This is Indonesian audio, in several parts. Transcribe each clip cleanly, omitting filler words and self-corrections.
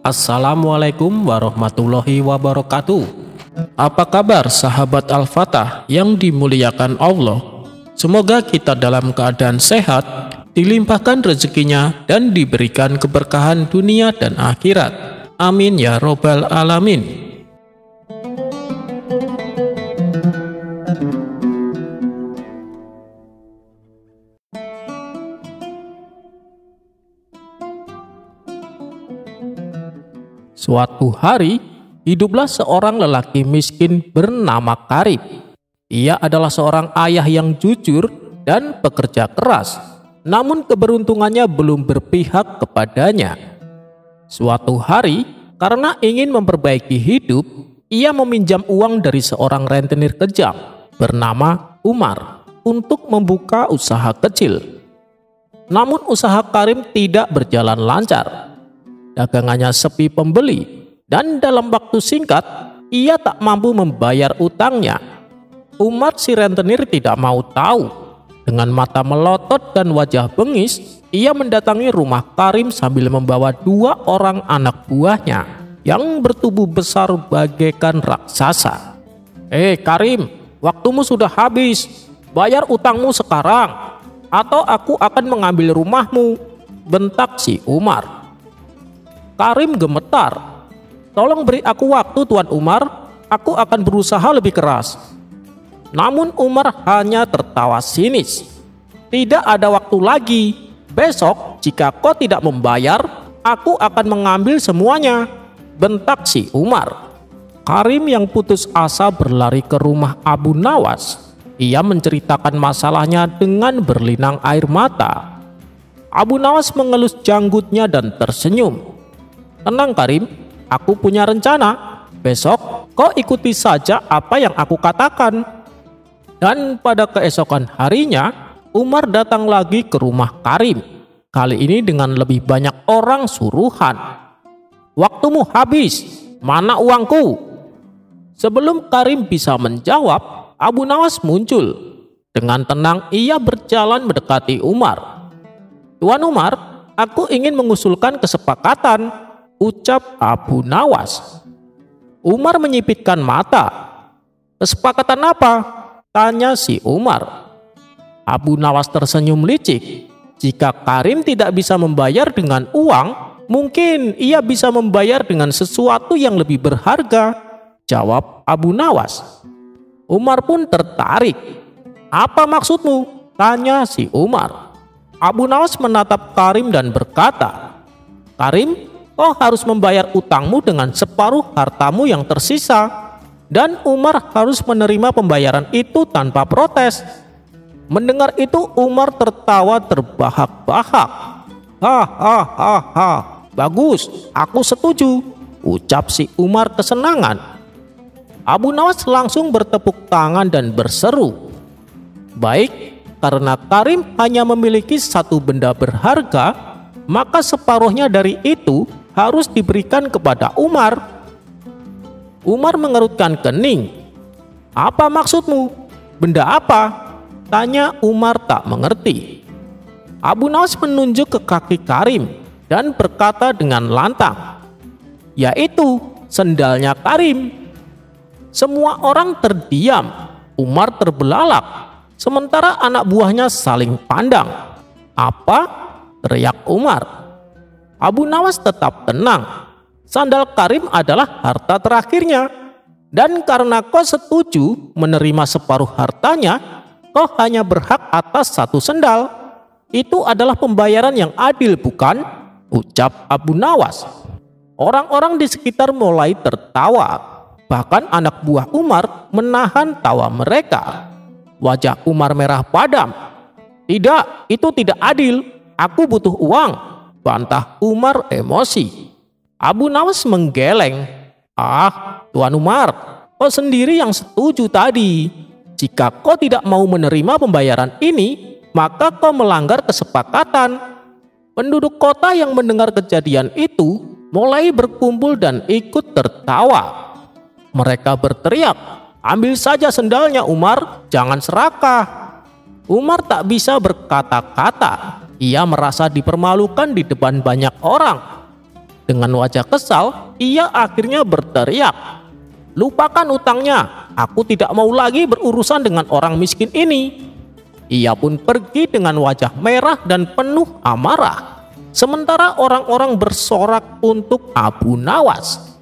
Assalamualaikum warahmatullahi wabarakatuh. Apa kabar sahabat Al-Fatah yang dimuliakan Allah? Semoga kita dalam keadaan sehat, dilimpahkan rezekinya dan diberikan keberkahan dunia dan akhirat. Amin ya robbal alamin. Suatu hari, hiduplah seorang lelaki miskin bernama Karim. Ia adalah seorang ayah yang jujur dan pekerja keras, namun keberuntungannya belum berpihak kepadanya. Suatu hari, karena ingin memperbaiki hidup, ia meminjam uang dari seorang rentenir kejam bernama Umar untuk membuka usaha kecil. Namun usaha Karim tidak berjalan lancar. Dagangannya sepi pembeli, dan dalam waktu singkat ia tak mampu membayar utangnya. Umar si rentenir tidak mau tahu. Dengan mata melotot dan wajah bengis, ia mendatangi rumah Karim sambil membawa 2 orang anak buahnya yang bertubuh besar bagaikan raksasa. Karim, waktumu sudah habis. Bayar utangmu sekarang, atau aku akan mengambil rumahmu, bentak si Umar. Karim gemetar. Tolong beri aku waktu Tuan Umar, aku akan berusaha lebih keras. Namun Umar hanya tertawa sinis. Tidak ada waktu lagi. Besok jika kau tidak membayar, aku akan mengambil semuanya, bentak si Umar. Karim yang putus asa berlari ke rumah Abu Nawas. Ia menceritakan masalahnya dengan berlinang air mata. Abu Nawas mengelus janggutnya dan tersenyum. Tenang Karim, aku punya rencana. Besok kau ikuti saja apa yang aku katakan. Dan pada keesokan harinya, Umar datang lagi ke rumah Karim. Kali ini dengan lebih banyak orang suruhan. Waktumu habis, mana uangku? Sebelum Karim bisa menjawab, Abu Nawas muncul. Dengan tenang ia berjalan mendekati Umar. Tuan Umar, aku ingin mengusulkan kesepakatan, ucap Abu Nawas. Umar menyipitkan mata. Kesepakatan apa? Tanya si Umar. Abu Nawas tersenyum licik. Jika Karim tidak bisa membayar dengan uang, mungkin ia bisa membayar dengan sesuatu yang lebih berharga, jawab Abu Nawas. Umar pun tertarik. Apa maksudmu? Tanya si Umar. Abu Nawas menatap Karim dan berkata, Karim, kau harus membayar utangmu dengan separuh hartamu yang tersisa. Dan Umar harus menerima pembayaran itu tanpa protes. Mendengar itu Umar tertawa terbahak-bahak. Hahaha, bagus, aku setuju, ucap si Umar kesenangan. Abu Nawas langsung bertepuk tangan dan berseru, baik, karena Karim hanya memiliki satu benda berharga, maka separuhnya dari itu harus diberikan kepada Umar. Umar mengerutkan kening. Apa maksudmu? Benda apa? Tanya Umar tak mengerti. Abu Nawas menunjuk ke kaki Karim dan berkata dengan lantang, yaitu sendalnya Karim. Semua orang terdiam. Umar terbelalak, sementara anak buahnya saling pandang. Apa? Teriak Umar. Abu Nawas tetap tenang. Sandal Karim adalah harta terakhirnya. Dan karena kau setuju menerima separuh hartanya, kau hanya berhak atas satu sendal. Itu adalah pembayaran yang adil, bukan? Ucap Abu Nawas. Orang-orang di sekitar mulai tertawa. Bahkan anak buah Umar menahan tawa mereka. Wajah Umar merah padam. Tidak, itu tidak adil. Aku butuh uang, bantah Umar emosi. Abu Nawas menggeleng. Tuan Umar, kau sendiri yang setuju tadi. Jika kau tidak mau menerima pembayaran ini, maka kau melanggar kesepakatan. Penduduk kota yang mendengar kejadian itu mulai berkumpul dan ikut tertawa. Mereka berteriak, ambil saja sendalnya Umar, jangan serakah. Umar tak bisa berkata-kata. Ia merasa dipermalukan di depan banyak orang. Dengan wajah kesal, ia akhirnya berteriak, "Lupakan utangnya, aku tidak mau lagi berurusan dengan orang miskin ini." Ia pun pergi dengan wajah merah dan penuh amarah. Sementara orang-orang bersorak untuk Abu Nawas.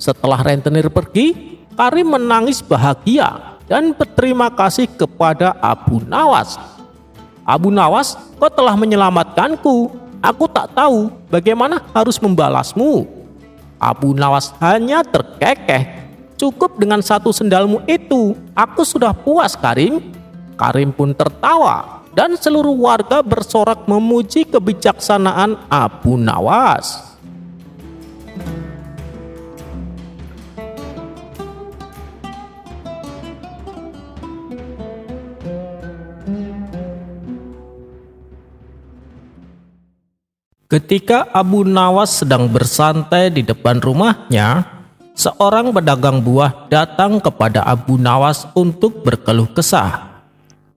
Setelah rentenir pergi, Karim menangis bahagia dan berterima kasih kepada Abu Nawas. "Abu Nawas, kau telah menyelamatkanku. Aku tak tahu bagaimana harus membalasmu." Abu Nawas hanya terkekeh. "Cukup dengan satu sendalmu itu, aku sudah puas, Karim." Karim pun tertawa dan seluruh warga bersorak memuji kebijaksanaan Abu Nawas. Ketika Abu Nawas sedang bersantai di depan rumahnya, seorang pedagang buah datang kepada Abu Nawas untuk berkeluh kesah.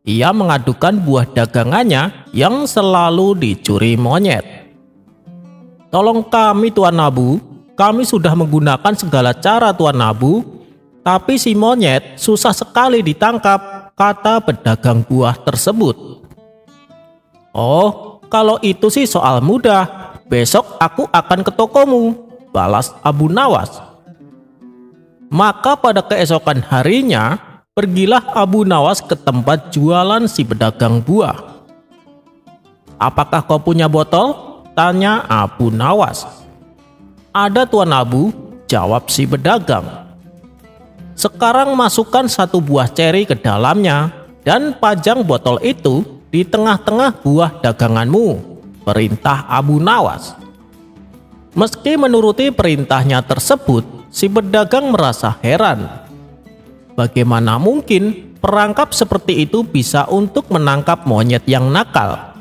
Ia mengadukan buah dagangannya yang selalu dicuri monyet. "Tolong kami, Tuan Abu, kami sudah menggunakan segala cara, Tuan Abu, tapi si monyet susah sekali ditangkap," kata pedagang buah tersebut. "Oh, kalau itu sih soal mudah. Besok aku akan ke tokomu," balas Abu Nawas. Maka pada keesokan harinya, pergilah Abu Nawas ke tempat jualan si pedagang buah. "Apakah kau punya botol?" tanya Abu Nawas. "Ada, Tuan Abu," jawab si pedagang. "Sekarang masukkan satu buah ceri ke dalamnya dan pajang botol itu di tengah-tengah buah daganganmu," perintah Abu Nawas. Meski menuruti perintahnya tersebut, si pedagang merasa heran. Bagaimana mungkin perangkap seperti itu bisa untuk menangkap monyet yang nakal?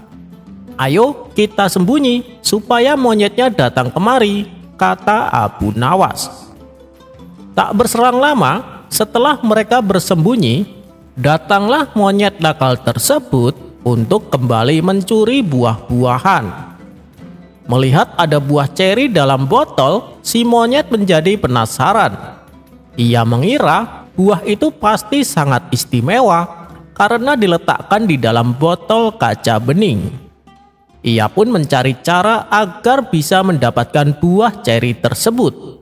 "Ayo kita sembunyi supaya monyetnya datang kemari," kata Abu Nawas. Tak berselang lama, setelah mereka bersembunyi, datanglah monyet nakal tersebut untuk kembali mencuri buah-buahan. Melihat ada buah ceri dalam botol, si monyet menjadi penasaran. Ia mengira buah itu pasti sangat istimewa karena diletakkan di dalam botol kaca bening. Ia pun mencari cara agar bisa mendapatkan buah ceri tersebut.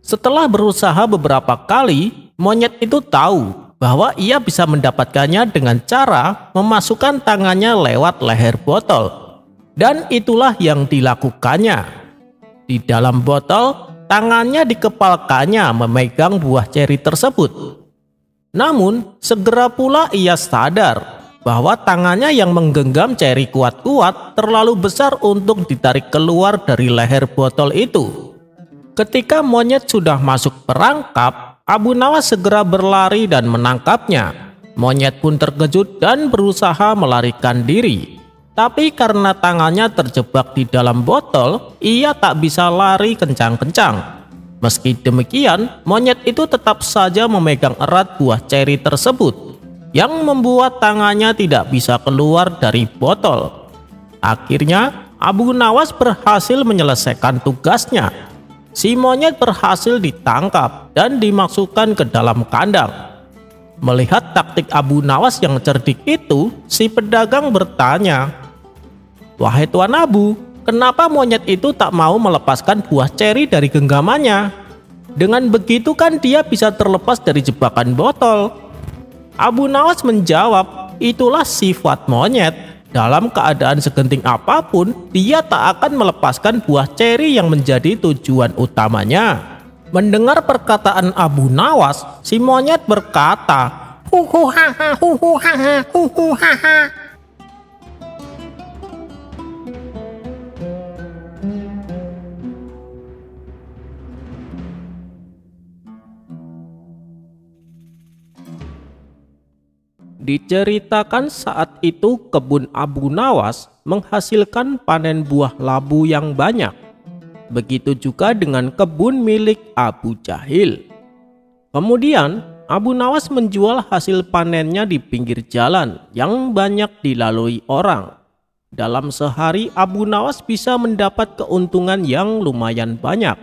Setelah berusaha beberapa kali, monyet itu tahu bahwa ia bisa mendapatkannya dengan cara memasukkan tangannya lewat leher botol. Dan itulah yang dilakukannya. Di dalam botol, tangannya dikepalkannya memegang buah ceri tersebut. Namun, segera pula ia sadar bahwa tangannya yang menggenggam ceri kuat-kuat terlalu besar untuk ditarik keluar dari leher botol itu. Ketika monyet sudah masuk perangkap, Abu Nawas segera berlari dan menangkapnya. Monyet pun terkejut dan berusaha melarikan diri. Tapi karena tangannya terjebak di dalam botol, ia tak bisa lari kencang-kencang. Meski demikian, monyet itu tetap saja memegang erat buah ceri tersebut, yang membuat tangannya tidak bisa keluar dari botol. Akhirnya, Abu Nawas berhasil menyelesaikan tugasnya. Si monyet berhasil ditangkap dan dimasukkan ke dalam kandang. Melihat taktik Abu Nawas yang cerdik itu, si pedagang bertanya, "Wahai Tuan Abu, kenapa monyet itu tak mau melepaskan buah ceri dari genggamannya? Dengan begitu kan dia bisa terlepas dari jebakan botol." Abu Nawas menjawab, "Itulah sifat monyet. Dalam keadaan segenting apapun, dia tak akan melepaskan buah ceri yang menjadi tujuan utamanya." Mendengar perkataan Abu Nawas, si monyet berkata, "Huhu haha, huhu haha, huhu haha." Diceritakan saat itu kebun Abu Nawas menghasilkan panen buah labu yang banyak. Begitu juga dengan kebun milik Abu Jahil. Kemudian Abu Nawas menjual hasil panennya di pinggir jalan yang banyak dilalui orang. Dalam sehari Abu Nawas bisa mendapat keuntungan yang lumayan banyak.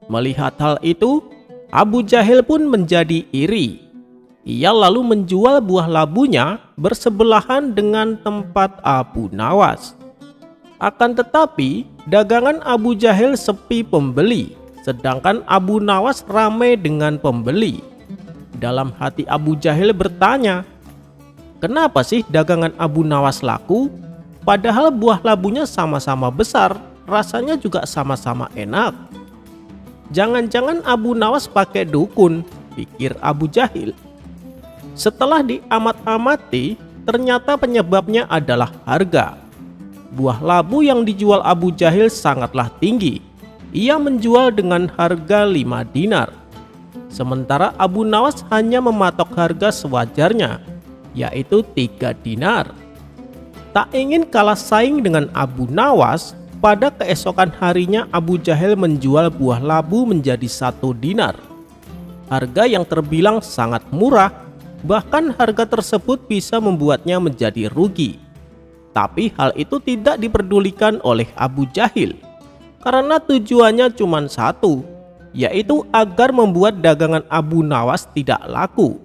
Melihat hal itu, Abu Jahil pun menjadi iri. Ia lalu menjual buah labunya bersebelahan dengan tempat Abu Nawas. Akan tetapi, dagangan Abu Jahil sepi pembeli, sedangkan Abu Nawas ramai dengan pembeli. Dalam hati Abu Jahil bertanya, "Kenapa sih dagangan Abu Nawas laku? Padahal buah labunya sama-sama besar, rasanya juga sama-sama enak. Jangan-jangan Abu Nawas pakai dukun," pikir Abu Jahil. Setelah diamat-amati, ternyata penyebabnya adalah harga. Buah labu yang dijual Abu Jahil sangatlah tinggi. Ia menjual dengan harga 5 dinar. Sementara Abu Nawas hanya mematok harga sewajarnya, yaitu 3 dinar. Tak ingin kalah saing dengan Abu Nawas, pada keesokan harinya Abu Jahil menjual buah labu menjadi 1 dinar. Harga yang terbilang sangat murah, bahkan harga tersebut bisa membuatnya menjadi rugi. Tapi hal itu tidak diperdulikan oleh Abu Jahil, karena tujuannya cuma satu, yaitu agar membuat dagangan Abu Nawas tidak laku.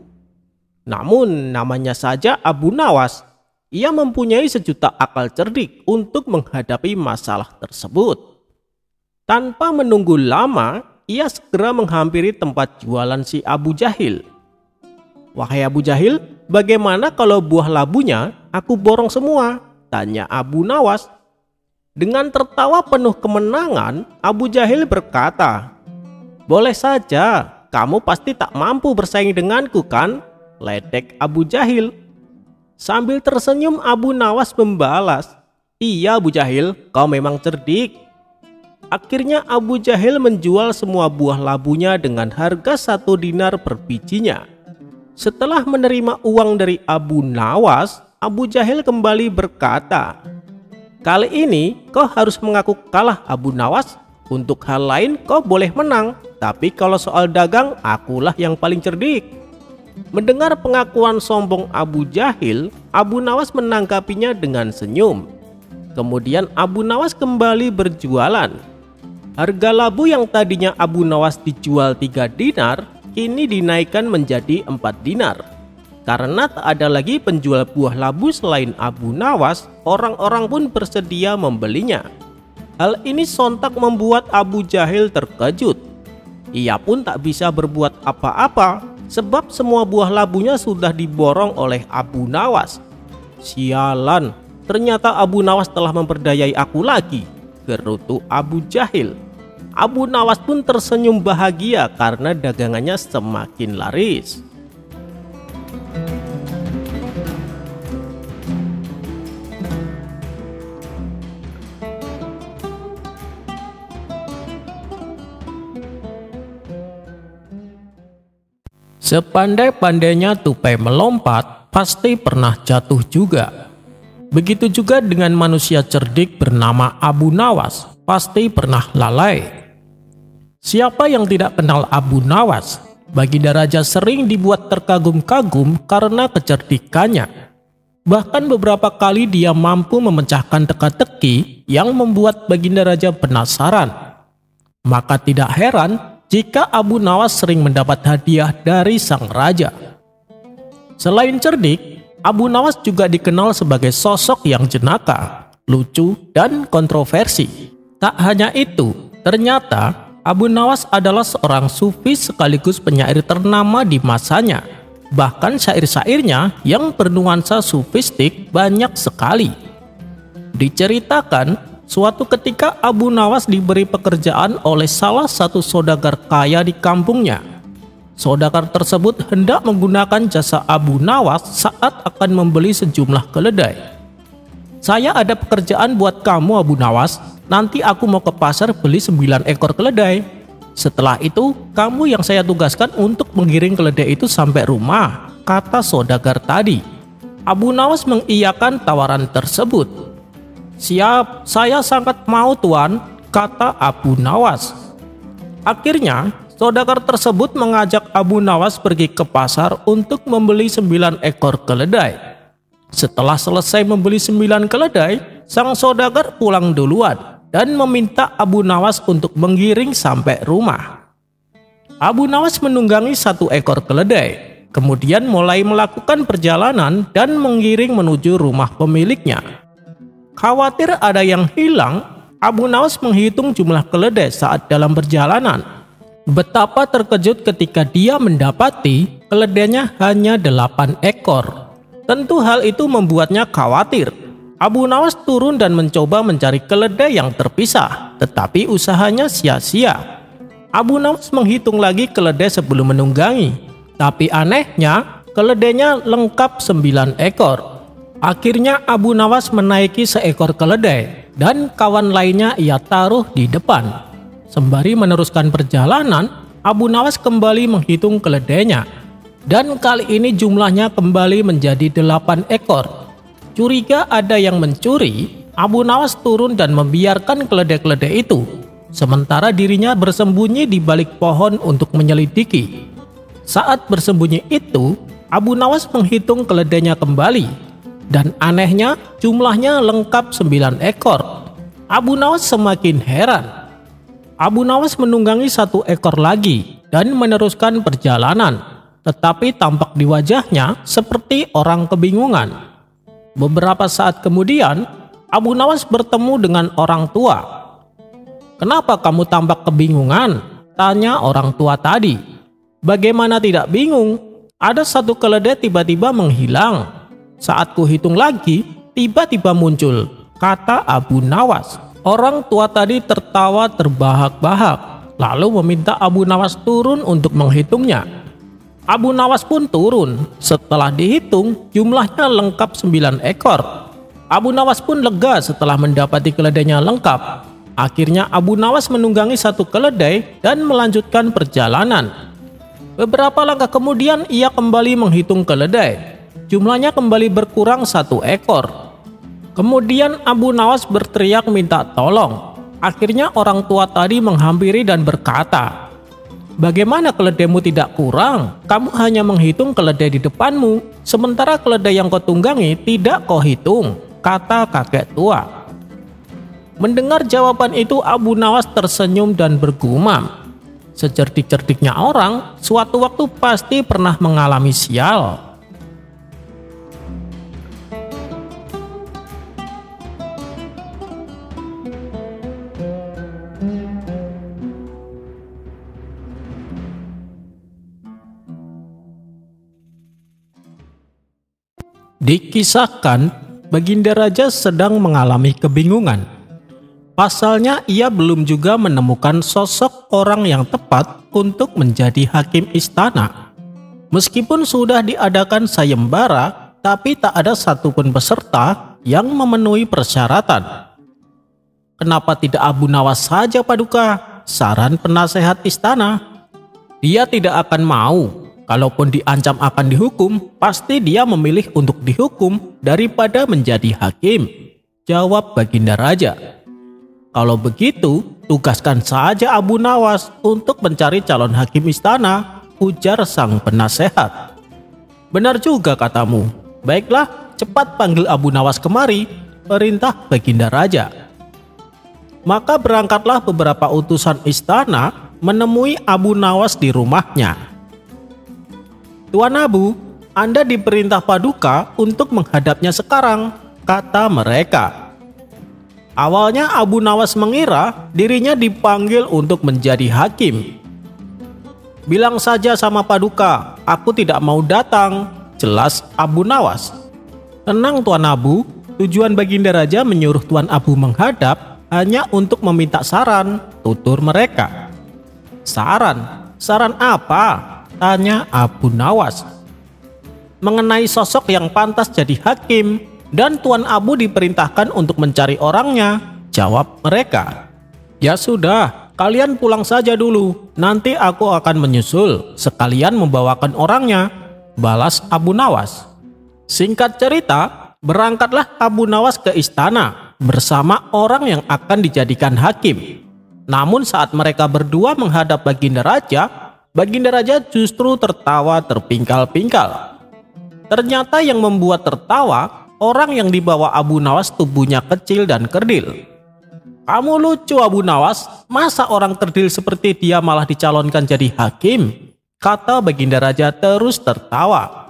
Namun namanya saja Abu Nawas, ia mempunyai sejuta akal cerdik untuk menghadapi masalah tersebut. Tanpa menunggu lama, ia segera menghampiri tempat jualan si Abu Jahil. "Wahai Abu Jahil, bagaimana kalau buah labunya aku borong semua?" tanya Abu Nawas. Dengan tertawa penuh kemenangan, Abu Jahil berkata, "Boleh saja, kamu pasti tak mampu bersaing denganku kan?" ledek Abu Jahil. Sambil tersenyum Abu Nawas membalas, "Iya Abu Jahil, kau memang cerdik." Akhirnya Abu Jahil menjual semua buah labunya dengan harga 1 dinar per bijinya. Setelah menerima uang dari Abu Nawas, Abu Jahil kembali berkata, "Kali ini kau harus mengaku kalah Abu Nawas. Untuk hal lain kau boleh menang, tapi kalau soal dagang akulah yang paling cerdik." Mendengar pengakuan sombong Abu Jahil, Abu Nawas menanggapinya dengan senyum. Kemudian Abu Nawas kembali berjualan. Harga labu yang tadinya Abu Nawas dijual 3 dinar, kini dinaikkan menjadi 4 dinar. Karena tak ada lagi penjual buah labu selain Abu Nawas, orang-orang pun bersedia membelinya. Hal ini sontak membuat Abu Jahil terkejut. Ia pun tak bisa berbuat apa-apa, sebab semua buah labunya sudah diborong oleh Abu Nawas. "Sialan, ternyata Abu Nawas telah memperdayai aku lagi," gerutu Abu Jahil. Abu Nawas pun tersenyum bahagia karena dagangannya semakin laris. Sepandai-pandainya tupai melompat, pasti pernah jatuh juga. Begitu juga dengan manusia cerdik bernama Abu Nawas, pasti pernah lalai. Siapa yang tidak kenal Abu Nawas? Baginda Raja sering dibuat terkagum-kagum karena kecerdikannya. Bahkan beberapa kali dia mampu memecahkan teka-teki yang membuat Baginda Raja penasaran. Maka tidak heran jika Abu Nawas sering mendapat hadiah dari sang raja. Selain cerdik, Abu Nawas juga dikenal sebagai sosok yang jenaka, lucu, dan kontroversi. Tak hanya itu, ternyata Abu Nawas adalah seorang sufi sekaligus penyair ternama di masanya. Bahkan syair-syairnya yang bernuansa sufistik banyak sekali. Diceritakan, suatu ketika Abu Nawas diberi pekerjaan oleh salah satu saudagar kaya di kampungnya. Saudagar tersebut hendak menggunakan jasa Abu Nawas saat akan membeli sejumlah keledai. "Saya ada pekerjaan buat kamu Abu Nawas, nanti aku mau ke pasar beli 9 ekor keledai. Setelah itu kamu yang saya tugaskan untuk menggiring keledai itu sampai rumah," kata saudagar tadi. Abu Nawas mengiyakan tawaran tersebut. "Siap, saya sangat mau tuan," kata Abu Nawas. Akhirnya, saudagar tersebut mengajak Abu Nawas pergi ke pasar untuk membeli 9 ekor keledai. Setelah selesai membeli 9 keledai, Sang saudagar pulang duluan dan meminta Abu Nawas untuk menggiring sampai rumah. Abu Nawas menunggangi 1 ekor keledai, kemudian mulai melakukan perjalanan dan menggiring menuju rumah pemiliknya. Khawatir ada yang hilang, Abu Nawas menghitung jumlah keledai saat dalam perjalanan. Betapa terkejut ketika dia mendapati keledainya hanya 8 ekor. Tentu hal itu membuatnya khawatir. Abu Nawas turun dan mencoba mencari keledai yang terpisah, tetapi usahanya sia-sia. Abu Nawas menghitung lagi keledai sebelum menunggangi, tapi anehnya keledainya lengkap 9 ekor. Akhirnya Abu Nawas menaiki seekor keledai dan kawan lainnya ia taruh di depan. Sembari meneruskan perjalanan, Abu Nawas kembali menghitung keledainya, dan kali ini jumlahnya kembali menjadi 8 ekor. Curiga ada yang mencuri, Abu Nawas turun dan membiarkan keledai-keledai itu, sementara dirinya bersembunyi di balik pohon untuk menyelidiki. Saat bersembunyi itu, Abu Nawas menghitung keledainya kembali, dan anehnya jumlahnya lengkap 9 ekor. Abu Nawas semakin heran. Abu Nawas menunggangi 1 ekor lagi dan meneruskan perjalanan, tetapi tampak di wajahnya seperti orang kebingungan. Beberapa saat kemudian, Abu Nawas bertemu dengan orang tua. "Kenapa kamu tampak kebingungan?" tanya orang tua tadi. "Bagaimana tidak bingung? Ada 1 keledai tiba-tiba menghilang. Saat kuhitung lagi, tiba-tiba muncul," kata Abu Nawas. Orang tua tadi tertawa terbahak-bahak, lalu meminta Abu Nawas turun untuk menghitungnya. Abu Nawas pun turun. Setelah dihitung, jumlahnya lengkap 9 ekor. Abu Nawas pun lega setelah mendapati keledainya lengkap. Akhirnya Abu Nawas menunggangi 1 keledai dan melanjutkan perjalanan. Beberapa langkah kemudian ia kembali menghitung keledai. Jumlahnya kembali berkurang 1 ekor. Kemudian Abu Nawas berteriak minta tolong. Akhirnya orang tua tadi menghampiri dan berkata, "Bagaimana keledaimu tidak kurang? Kamu hanya menghitung keledai di depanmu, sementara keledai yang kau tunggangi tidak kau hitung," kata kakek tua. Mendengar jawaban itu, Abu Nawas tersenyum dan bergumam, "Secerdik-cerdiknya orang, suatu waktu pasti pernah mengalami sial." Dikisahkan, Baginda Raja sedang mengalami kebingungan. Pasalnya ia belum juga menemukan sosok orang yang tepat untuk menjadi hakim istana. Meskipun sudah diadakan sayembara, tapi tak ada satupun peserta yang memenuhi persyaratan. "Kenapa tidak Abu Nawas saja, Paduka?" saran penasehat istana. "Dia tidak akan mau. Kalaupun diancam akan dihukum, pasti dia memilih untuk dihukum daripada menjadi hakim," jawab Baginda Raja. "Kalau begitu, tugaskan saja Abu Nawas untuk mencari calon hakim istana," ujar sang penasehat. "Benar juga katamu. Baiklah, cepat panggil Abu Nawas kemari," perintah Baginda Raja. Maka berangkatlah beberapa utusan istana menemui Abu Nawas di rumahnya. "Tuan Abu, Anda diperintah Paduka untuk menghadapnya sekarang," kata mereka. Awalnya Abu Nawas mengira dirinya dipanggil untuk menjadi hakim. "Bilang saja sama Paduka, aku tidak mau datang," jelas Abu Nawas. "Tenang Tuan Abu, tujuan Baginda Raja menyuruh Tuan Abu menghadap hanya untuk meminta saran," tutur mereka. "Saran? Saran apa?" tanya Abu Nawas. "Mengenai sosok yang pantas jadi hakim, dan Tuan Abu diperintahkan untuk mencari orangnya," jawab mereka. "Ya sudah, kalian pulang saja dulu, nanti aku akan menyusul, sekalian membawakan orangnya," balas Abu Nawas. Singkat cerita, berangkatlah Abu Nawas ke istana bersama orang yang akan dijadikan hakim. Namun saat mereka berdua menghadap Baginda Raja justru tertawa terpingkal-pingkal. Ternyata yang membuat tertawa orang yang dibawa Abu Nawas tubuhnya kecil dan kerdil. "Kamu lucu, Abu Nawas, masa orang kerdil seperti dia malah dicalonkan jadi hakim?" kata Baginda Raja terus tertawa.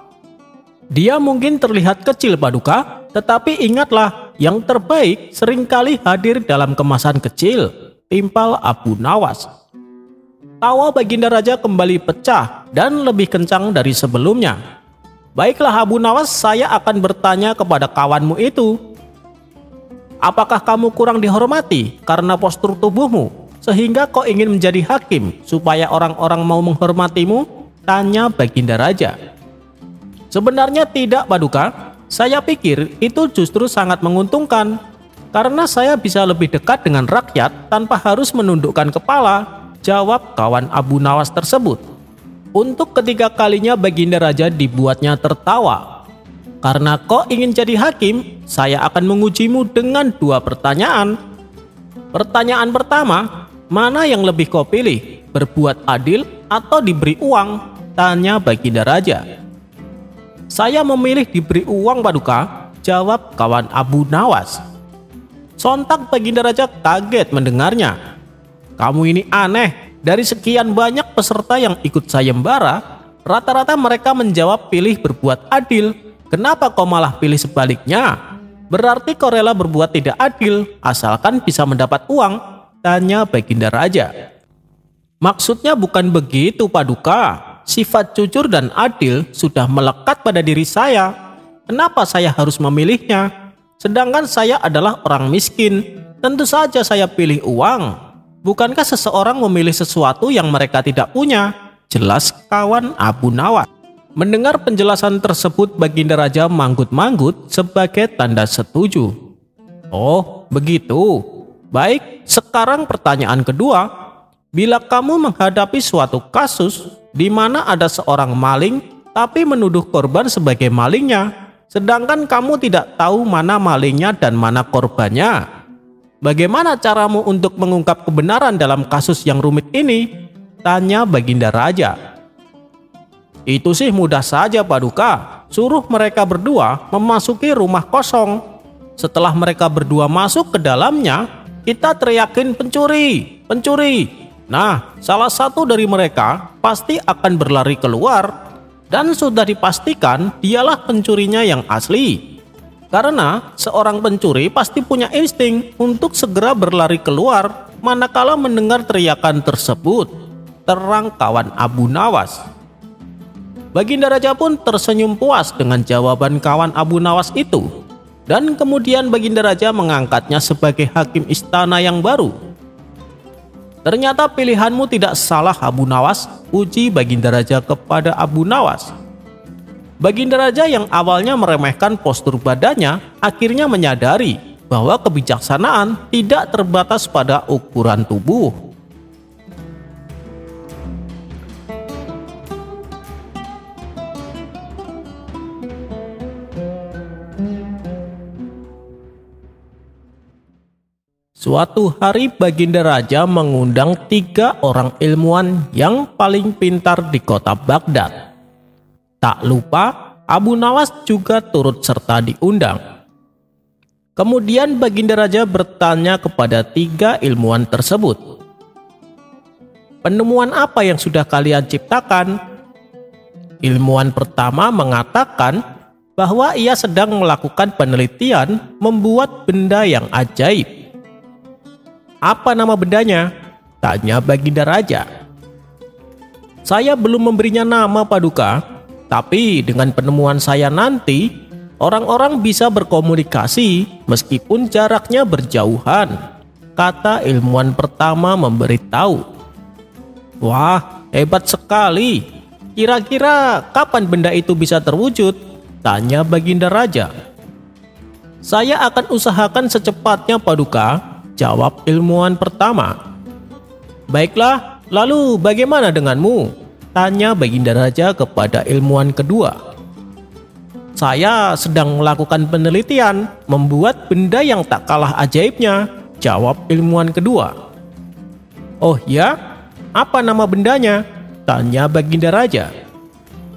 "Dia mungkin terlihat kecil, Paduka, tetapi ingatlah, yang terbaik seringkali hadir dalam kemasan kecil," timpal Abu Nawas. Tawa Baginda Raja kembali pecah dan lebih kencang dari sebelumnya. "Baiklah Abu Nawas, saya akan bertanya kepada kawanmu itu. Apakah kamu kurang dihormati karena postur tubuhmu, sehingga kau ingin menjadi hakim supaya orang-orang mau menghormatimu?" tanya Baginda Raja. "Sebenarnya tidak, Paduka. Saya pikir itu justru sangat menguntungkan, karena saya bisa lebih dekat dengan rakyat tanpa harus menundukkan kepala," jawab kawan Abu Nawas tersebut. Untuk ketiga kalinya Baginda Raja dibuatnya tertawa. "Karena kau ingin jadi hakim, saya akan mengujimu dengan 2 pertanyaan. Pertanyaan pertama, mana yang lebih kau pilih, berbuat adil atau diberi uang?" tanya Baginda Raja. "Saya memilih diberi uang, Paduka," jawab kawan Abu Nawas. Sontak Baginda Raja kaget mendengarnya. "Kamu ini aneh, dari sekian banyak peserta yang ikut sayembara, rata-rata mereka menjawab pilih berbuat adil. Kenapa kau malah pilih sebaliknya? Berarti kau rela berbuat tidak adil, asalkan bisa mendapat uang?" tanya Baginda Raja. "Maksudnya bukan begitu, Paduka. Sifat jujur dan adil sudah melekat pada diri saya. Kenapa saya harus memilihnya? Sedangkan saya adalah orang miskin. Tentu saja saya pilih uang. Bukankah seseorang memilih sesuatu yang mereka tidak punya?" jelas kawan Abu Nawas. Mendengar penjelasan tersebut, Baginda Raja manggut-manggut sebagai tanda setuju. "Oh, begitu. Baik, sekarang pertanyaan kedua. Bila kamu menghadapi suatu kasus di mana ada seorang maling tapi menuduh korban sebagai malingnya, sedangkan kamu tidak tahu mana malingnya dan mana korbannya, bagaimana caramu untuk mengungkap kebenaran dalam kasus yang rumit ini?" tanya Baginda Raja. "Itu sih mudah saja, Paduka. Suruh mereka berdua memasuki rumah kosong. Setelah mereka berdua masuk ke dalamnya, kita teriakin 'Pencuri! Pencuri!' Nah, salah satu dari mereka pasti akan berlari keluar, dan sudah dipastikan dialah pencurinya yang asli. Karena seorang pencuri pasti punya insting untuk segera berlari keluar manakala mendengar teriakan tersebut," terang kawan Abu Nawas. Baginda Raja pun tersenyum puas dengan jawaban kawan Abu Nawas itu, dan kemudian Baginda Raja mengangkatnya sebagai hakim istana yang baru. "Ternyata pilihanmu tidak salah, Abu Nawas," puji Baginda Raja kepada Abu Nawas. Baginda Raja yang awalnya meremehkan postur badannya akhirnya menyadari bahwa kebijaksanaan tidak terbatas pada ukuran tubuh. Suatu hari Baginda Raja mengundang 3 orang ilmuwan yang paling pintar di kota Baghdad. Tak lupa Abu Nawas juga turut serta diundang. Kemudian Baginda Raja bertanya kepada 3 ilmuwan tersebut, "Penemuan apa yang sudah kalian ciptakan?" Ilmuwan pertama mengatakan bahwa ia sedang melakukan penelitian membuat benda yang ajaib. "Apa nama bendanya?" tanya Baginda Raja. "Saya belum memberinya nama, Paduka, tapi dengan penemuan saya nanti, orang-orang bisa berkomunikasi meskipun jaraknya berjauhan," kata ilmuwan pertama memberitahu. "Wah, hebat sekali. Kira-kira kapan benda itu bisa terwujud?" tanya Baginda Raja. "Saya akan usahakan secepatnya, Paduka," jawab ilmuwan pertama. "Baiklah, lalu bagaimana denganmu?" tanya Baginda Raja kepada ilmuwan kedua. "Saya sedang melakukan penelitian membuat benda yang tak kalah ajaibnya," jawab ilmuwan kedua. "Oh ya? Apa nama bendanya?" tanya Baginda Raja.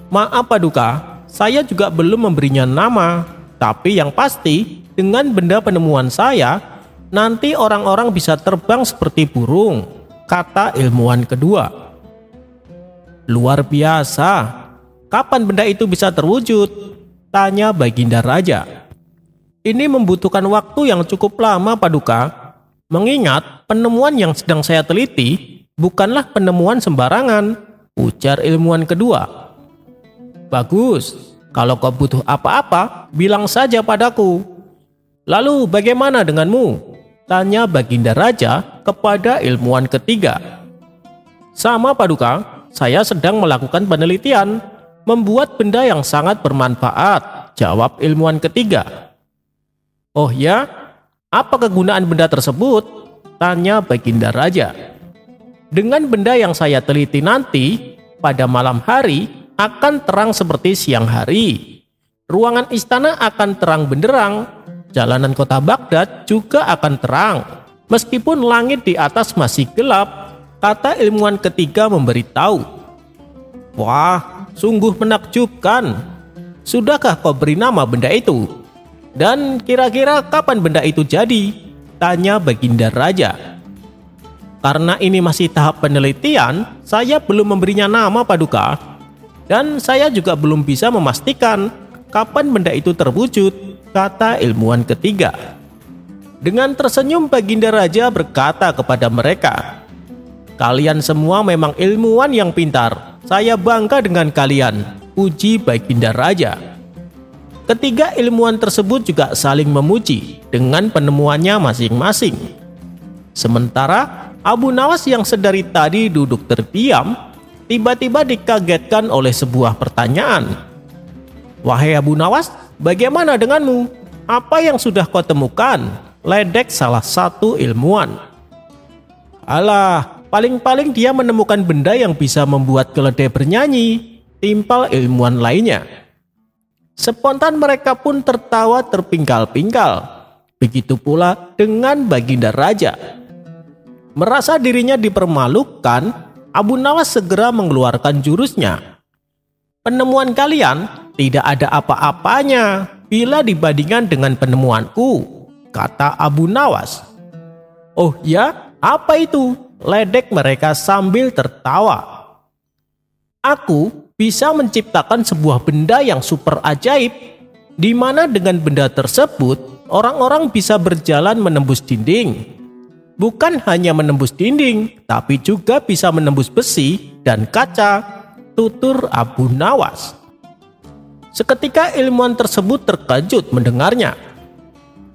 "Maaf, Paduka, saya juga belum memberinya nama. Tapi yang pasti, dengan benda penemuan saya, nanti orang-orang bisa terbang seperti burung, kata ilmuwan kedua. Luar biasa. Kapan benda itu bisa terwujud? Tanya Baginda Raja. Ini membutuhkan waktu yang cukup lama, Paduka. Mengingat penemuan yang sedang saya teliti bukanlah penemuan sembarangan, ujar ilmuwan kedua. Bagus, kalau kau butuh apa-apa, bilang saja padaku. Lalu bagaimana denganmu? Tanya Baginda Raja kepada ilmuwan ketiga. Sama, Paduka, saya sedang melakukan penelitian, membuat benda yang sangat bermanfaat, jawab ilmuwan ketiga. Oh ya, apa kegunaan benda tersebut? Tanya Baginda Raja. Dengan benda yang saya teliti nanti, pada malam hari akan terang seperti siang hari. Ruangan istana akan terang benderang, jalanan kota Baghdad juga akan terang. Meskipun langit di atas masih gelap, kata ilmuwan ketiga memberitahu. Wah, sungguh menakjubkan. Sudahkah kau beri nama benda itu? Dan kira-kira kapan benda itu jadi? Tanya Baginda Raja. Karena ini masih tahap penelitian, saya belum memberinya nama, Paduka. Dan saya juga belum bisa memastikan kapan benda itu terwujud, kata ilmuwan ketiga. Dengan tersenyum Baginda Raja berkata kepada mereka, kalian semua memang ilmuwan yang pintar. Saya bangga dengan kalian, puji Baginda Raja. Ketiga ilmuwan tersebut juga saling memuji dengan penemuannya masing-masing. Sementara Abu Nawas yang sedari tadi duduk terdiam, tiba-tiba dikagetkan oleh sebuah pertanyaan. Wahai Abu Nawas, bagaimana denganmu? Apa yang sudah kau temukan? Ledek salah satu ilmuwan. Alah, paling-paling dia menemukan benda yang bisa membuat keledai bernyanyi, timpal ilmuwan lainnya. Spontan mereka pun tertawa terpingkal-pingkal. Begitu pula dengan Baginda Raja. Merasa dirinya dipermalukan, Abu Nawas segera mengeluarkan jurusnya. Penemuan kalian tidak ada apa-apanya bila dibandingkan dengan penemuanku, kata Abu Nawas. Oh ya, apa itu? Ledek mereka sambil tertawa. Aku bisa menciptakan sebuah benda yang super ajaib, di mana dengan benda tersebut orang-orang bisa berjalan menembus dinding. Bukan hanya menembus dinding, tapi juga bisa menembus besi dan kaca, tutur Abu Nawas. Seketika ilmuwan tersebut terkejut mendengarnya.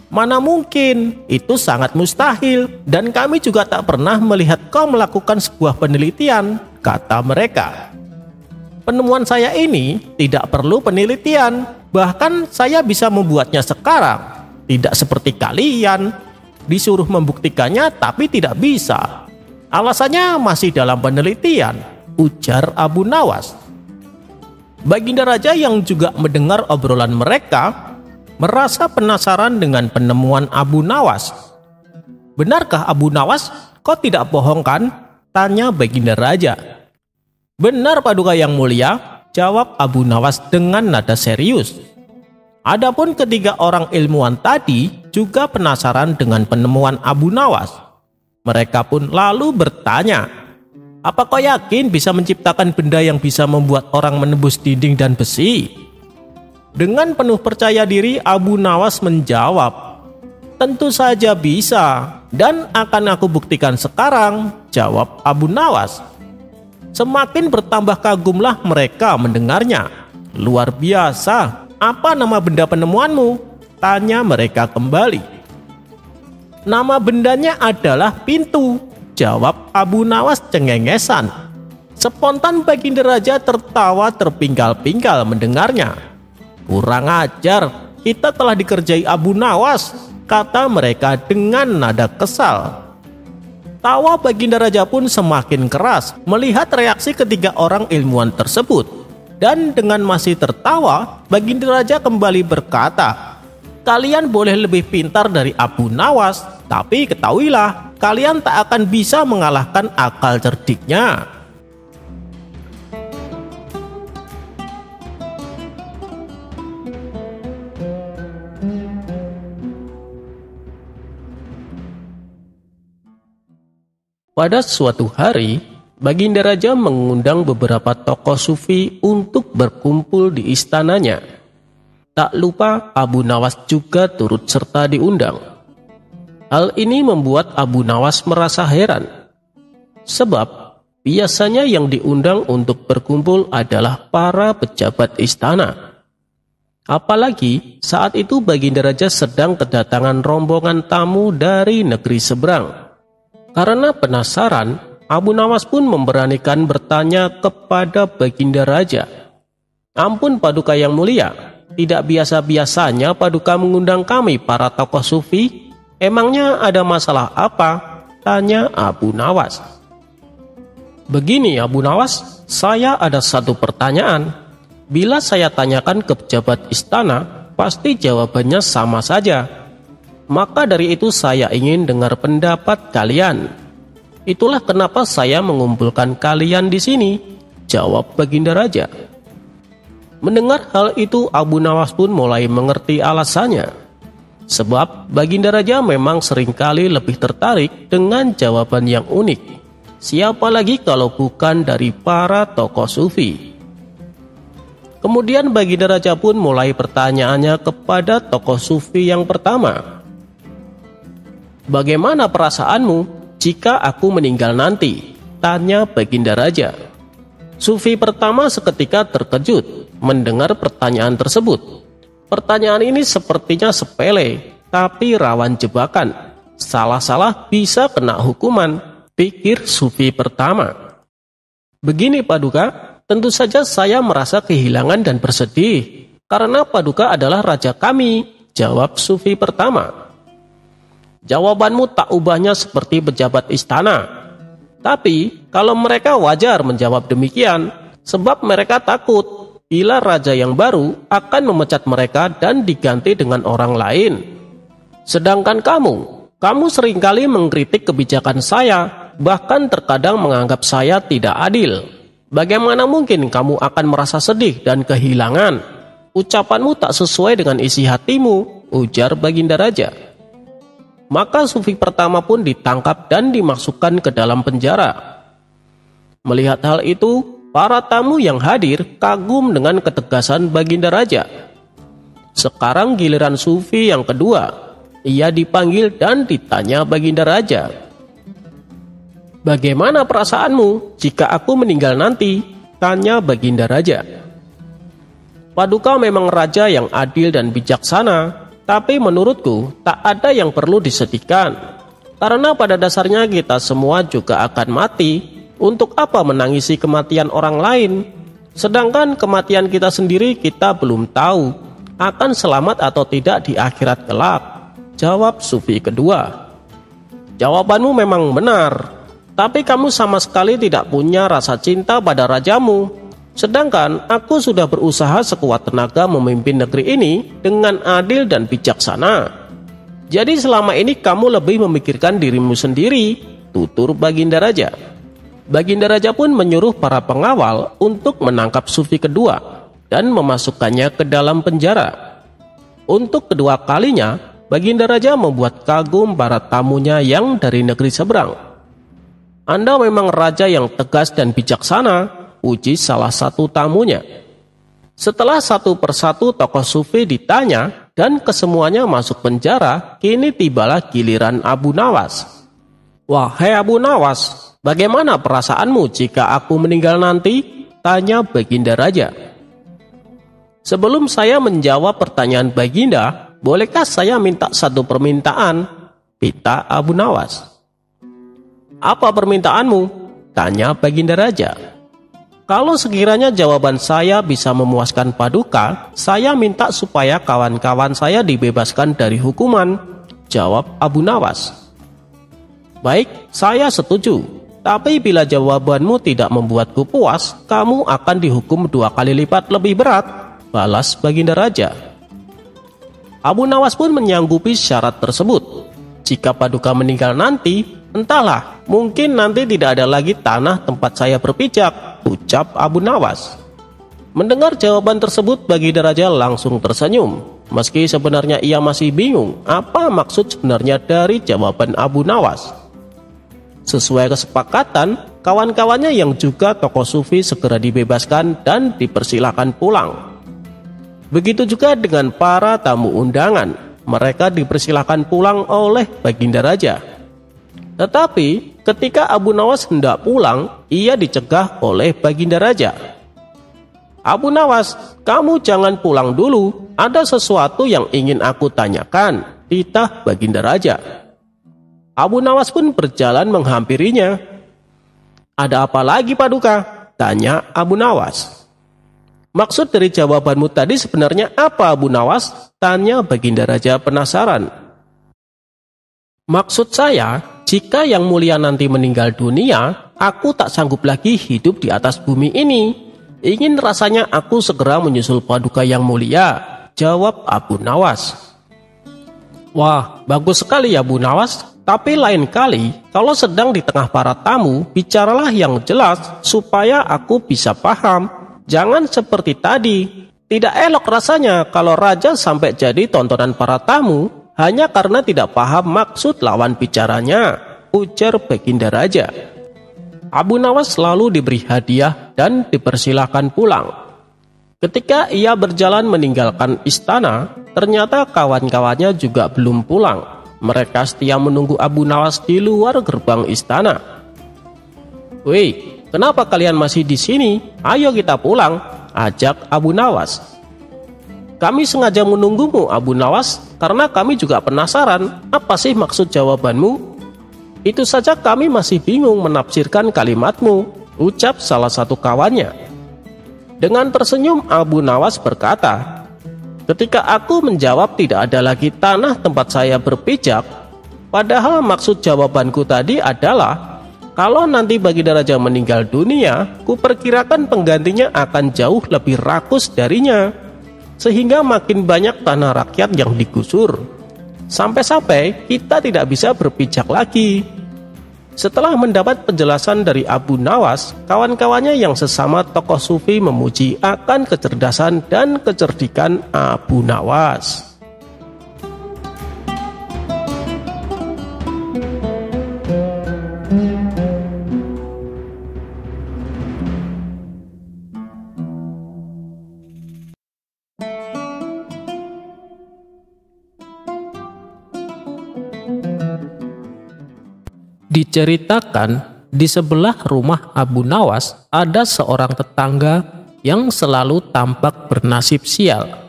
Mana mungkin, itu sangat mustahil, dan kami juga tak pernah melihat kau melakukan sebuah penelitian, kata mereka. Penemuan saya ini tidak perlu penelitian, bahkan saya bisa membuatnya sekarang. Tidak seperti kalian, disuruh membuktikannya tapi tidak bisa. Alasannya masih dalam penelitian, ujar Abu Nawas. Baginda Raja yang juga mendengar obrolan mereka, merasa penasaran dengan penemuan Abu Nawas. Benarkah Abu Nawas? Kau tidak bohong kan? Tanya Baginda Raja. Benar, Paduka yang mulia, jawab Abu Nawas dengan nada serius. Adapun ketiga orang ilmuwan tadi juga penasaran dengan penemuan Abu Nawas. Mereka pun lalu bertanya, apa kau yakin bisa menciptakan benda yang bisa membuat orang menembus dinding dan besi? Dengan penuh percaya diri Abu Nawas menjawab, tentu saja bisa, dan akan aku buktikan sekarang, jawab Abu Nawas. Semakin bertambah kagumlah mereka mendengarnya. Luar biasa, apa nama benda penemuanmu? Tanya mereka kembali. Nama bendanya adalah pintu, jawab Abu Nawas cengengesan. Spontan Baginda Raja tertawa terpingkal-pingkal mendengarnya. Kurang ajar, kita telah dikerjai Abu Nawas, kata mereka dengan nada kesal. Tawa Baginda Raja pun semakin keras melihat reaksi ketiga orang ilmuwan tersebut. Dan dengan masih tertawa, Baginda Raja kembali berkata, kalian boleh lebih pintar dari Abu Nawas, tapi ketahuilah, kalian tak akan bisa mengalahkan akal cerdiknya. Pada suatu hari, Baginda Raja mengundang beberapa tokoh sufi untuk berkumpul di istananya. Tak lupa Abu Nawas juga turut serta diundang. Hal ini membuat Abu Nawas merasa heran. Sebab biasanya yang diundang untuk berkumpul adalah para pejabat istana. Apalagi saat itu Baginda Raja sedang kedatangan rombongan tamu dari negeri seberang. Karena penasaran, Abu Nawas pun memberanikan bertanya kepada Baginda Raja. "Ampun Paduka yang mulia, tidak biasa-biasanya Paduka mengundang kami para tokoh sufi. Emangnya ada masalah apa?" tanya Abu Nawas. "Begini Abu Nawas, saya ada satu pertanyaan. Bila saya tanyakan ke pejabat istana, pasti jawabannya sama saja. Maka dari itu saya ingin dengar pendapat kalian. Itulah kenapa saya mengumpulkan kalian di sini," jawab Baginda Raja. Mendengar hal itu, Abu Nawas pun mulai mengerti alasannya. Sebab Baginda Raja memang seringkali lebih tertarik dengan jawaban yang unik. Siapa lagi kalau bukan dari para tokoh sufi. Kemudian Baginda Raja pun mulai pertanyaannya kepada tokoh sufi yang pertama. "Bagaimana perasaanmu jika aku meninggal nanti?" tanya Baginda Raja. Sufi pertama seketika terkejut mendengar pertanyaan tersebut. Pertanyaan ini sepertinya sepele, tapi rawan jebakan. Salah-salah bisa kena hukuman, pikir sufi pertama. "Begini Paduka, tentu saja saya merasa kehilangan dan bersedih, karena Paduka adalah raja kami," jawab sufi pertama. "Jawabanmu tak ubahnya seperti pejabat istana. Tapi kalau mereka wajar menjawab demikian, sebab mereka takut bila raja yang baru akan memecat mereka dan diganti dengan orang lain. Sedangkan kamu seringkali mengkritik kebijakan saya, bahkan terkadang menganggap saya tidak adil. Bagaimana mungkin kamu akan merasa sedih dan kehilangan? Ucapanmu tak sesuai dengan isi hatimu," ujar Baginda Raja. Maka sufi pertama pun ditangkap dan dimasukkan ke dalam penjara. Melihat hal itu, para tamu yang hadir kagum dengan ketegasan Baginda Raja. Sekarang giliran sufi yang kedua. Ia dipanggil dan ditanya Baginda Raja. "Bagaimana perasaanmu jika aku meninggal nanti?" tanya Baginda Raja. "Paduka memang raja yang adil dan bijaksana. Tapi menurutku tak ada yang perlu disedihkan. Karena pada dasarnya kita semua juga akan mati. Untuk apa menangisi kematian orang lain? Sedangkan kematian kita sendiri kita belum tahu akan selamat atau tidak di akhirat kelak," jawab sufi kedua. "Jawabanmu memang benar. Tapi kamu sama sekali tidak punya rasa cinta pada rajamu. Sedangkan aku sudah berusaha sekuat tenaga memimpin negeri ini dengan adil dan bijaksana. Jadi selama ini kamu lebih memikirkan dirimu sendiri," tutur Baginda Raja. Baginda Raja pun menyuruh para pengawal untuk menangkap sufi kedua dan memasukkannya ke dalam penjara. Untuk kedua kalinya, Baginda Raja membuat kagum para tamunya yang dari negeri seberang. "Anda memang raja yang tegas dan bijaksana," uji salah satu tamunya. Setelah satu persatu tokoh sufi ditanya dan kesemuanya masuk penjara, kini tibalah giliran Abu Nawas. "Wahai Abu Nawas, bagaimana perasaanmu jika aku meninggal nanti?" tanya Baginda Raja. "Sebelum saya menjawab pertanyaan Baginda, bolehkah saya minta satu permintaan?" pinta Abu Nawas. "Apa permintaanmu?" tanya Baginda Raja. "Kalau sekiranya jawaban saya bisa memuaskan Paduka, saya minta supaya kawan-kawan saya dibebaskan dari hukuman," jawab Abu Nawas. "Baik, saya setuju. Tapi bila jawabanmu tidak membuatku puas, kamu akan dihukum 2 kali lipat lebih berat," balas Baginda Raja. Abu Nawas pun menyanggupi syarat tersebut. "Jika Paduka meninggal nanti, entahlah, mungkin nanti tidak ada lagi tanah tempat saya berpijak," ucap Abu Nawas. Mendengar jawaban tersebut, Baginda Raja langsung tersenyum. Meski sebenarnya ia masih bingung apa maksud sebenarnya dari jawaban Abu Nawas. Sesuai kesepakatan, kawan-kawannya yang juga tokoh sufi segera dibebaskan dan dipersilakan pulang. Begitu juga dengan para tamu undangan, mereka dipersilakan pulang oleh Baginda Raja. Tetapi ketika Abu Nawas hendak pulang, ia dicegah oleh Baginda Raja. "Abu Nawas, kamu jangan pulang dulu, ada sesuatu yang ingin aku tanyakan," titah Baginda Raja. Abu Nawas pun berjalan menghampirinya. "Ada apa lagi, Paduka?" tanya Abu Nawas. "Maksud dari jawabanmu tadi sebenarnya apa, Abu Nawas?" tanya Baginda Raja penasaran. "Maksud saya, jika Yang Mulia nanti meninggal dunia, aku tak sanggup lagi hidup di atas bumi ini. Ingin rasanya aku segera menyusul Paduka Yang Mulia," jawab Abu Nawas. "Wah, bagus sekali ya, Abu Nawas. Tapi lain kali, kalau sedang di tengah para tamu, bicaralah yang jelas supaya aku bisa paham. Jangan seperti tadi. Tidak elok rasanya kalau raja sampai jadi tontonan para tamu hanya karena tidak paham maksud lawan bicaranya," ujar Baginda Raja. Abu Nawas selalu diberi hadiah dan dipersilahkan pulang. Ketika ia berjalan meninggalkan istana, ternyata kawan-kawannya juga belum pulang. Mereka setia menunggu Abu Nawas di luar gerbang istana. "Woi, kenapa kalian masih di sini? Ayo kita pulang," ajak Abu Nawas. "Kami sengaja menunggumu, Abu Nawas, karena kami juga penasaran apa sih maksud jawabanmu. Itu saja kami masih bingung menafsirkan kalimatmu," ucap salah satu kawannya. Dengan tersenyum Abu Nawas berkata, "Ketika aku menjawab tidak ada lagi tanah tempat saya berpijak, padahal maksud jawabanku tadi adalah kalau nanti Baginda Raja meninggal dunia, kuperkirakan penggantinya akan jauh lebih rakus darinya, sehingga makin banyak tanah rakyat yang digusur, sampai-sampai kita tidak bisa berpijak lagi." Setelah mendapat penjelasan dari Abu Nawas, kawan-kawannya yang sesama tokoh sufi memuji akan kecerdasan dan kecerdikan Abu Nawas. Diceritakan di sebelah rumah Abu Nawas ada seorang tetangga yang selalu tampak bernasib sial.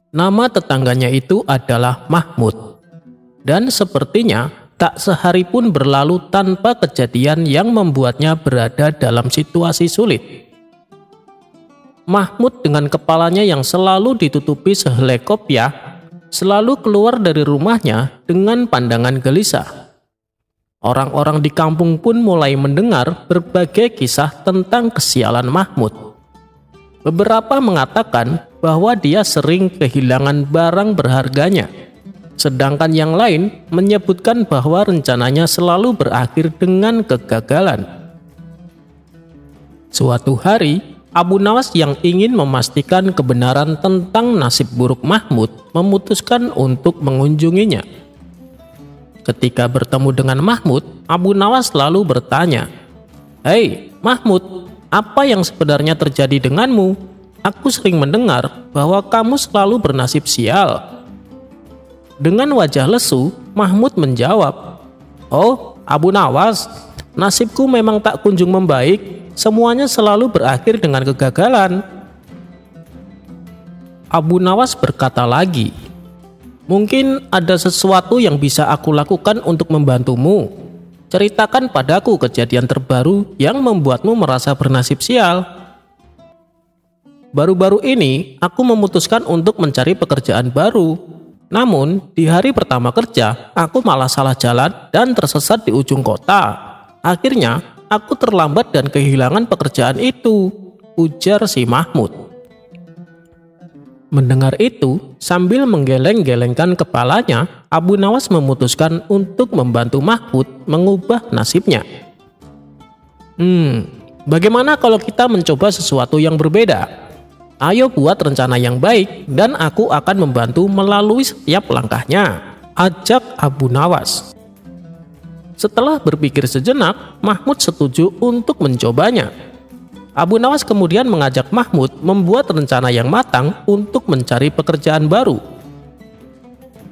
Nama tetangganya itu adalah Mahmud, dan sepertinya tak sehari pun berlalu tanpa kejadian yang membuatnya berada dalam situasi sulit. Mahmud dengan kepalanya yang selalu ditutupi sehelai kopiah selalu keluar dari rumahnya dengan pandangan gelisah. Orang-orang di kampung pun mulai mendengar berbagai kisah tentang kesialan Mahmud. Beberapa mengatakan bahwa dia sering kehilangan barang berharganya, sedangkan yang lain menyebutkan bahwa rencananya selalu berakhir dengan kegagalan. Suatu hari, Abu Nawas yang ingin memastikan kebenaran tentang nasib buruk Mahmud memutuskan untuk mengunjunginya. Ketika bertemu dengan Mahmud, Abu Nawas lalu bertanya, "Hei Mahmud, apa yang sebenarnya terjadi denganmu? Aku sering mendengar bahwa kamu selalu bernasib sial." Dengan wajah lesu, Mahmud menjawab, "Oh Abu Nawas, nasibku memang tak kunjung membaik, semuanya selalu berakhir dengan kegagalan." Abu Nawas berkata lagi, "Mungkin ada sesuatu yang bisa aku lakukan untuk membantumu. Ceritakan padaku kejadian terbaru yang membuatmu merasa bernasib sial." "Baru-baru ini aku memutuskan untuk mencari pekerjaan baru. Namun di hari pertama kerja aku malah salah jalan dan tersesat di ujung kota. Akhirnya aku terlambat dan kehilangan pekerjaan itu," ujar si Mahmud. Mendengar itu, sambil menggeleng-gelengkan kepalanya, Abu Nawas memutuskan untuk membantu Mahmud mengubah nasibnya. Bagaimana kalau kita mencoba sesuatu yang berbeda? Ayo buat rencana yang baik dan aku akan membantu melalui setiap langkahnya, ajak Abu Nawas. Setelah berpikir sejenak, Mahmud setuju untuk mencobanya. Abu Nawas kemudian mengajak Mahmud membuat rencana yang matang untuk mencari pekerjaan baru.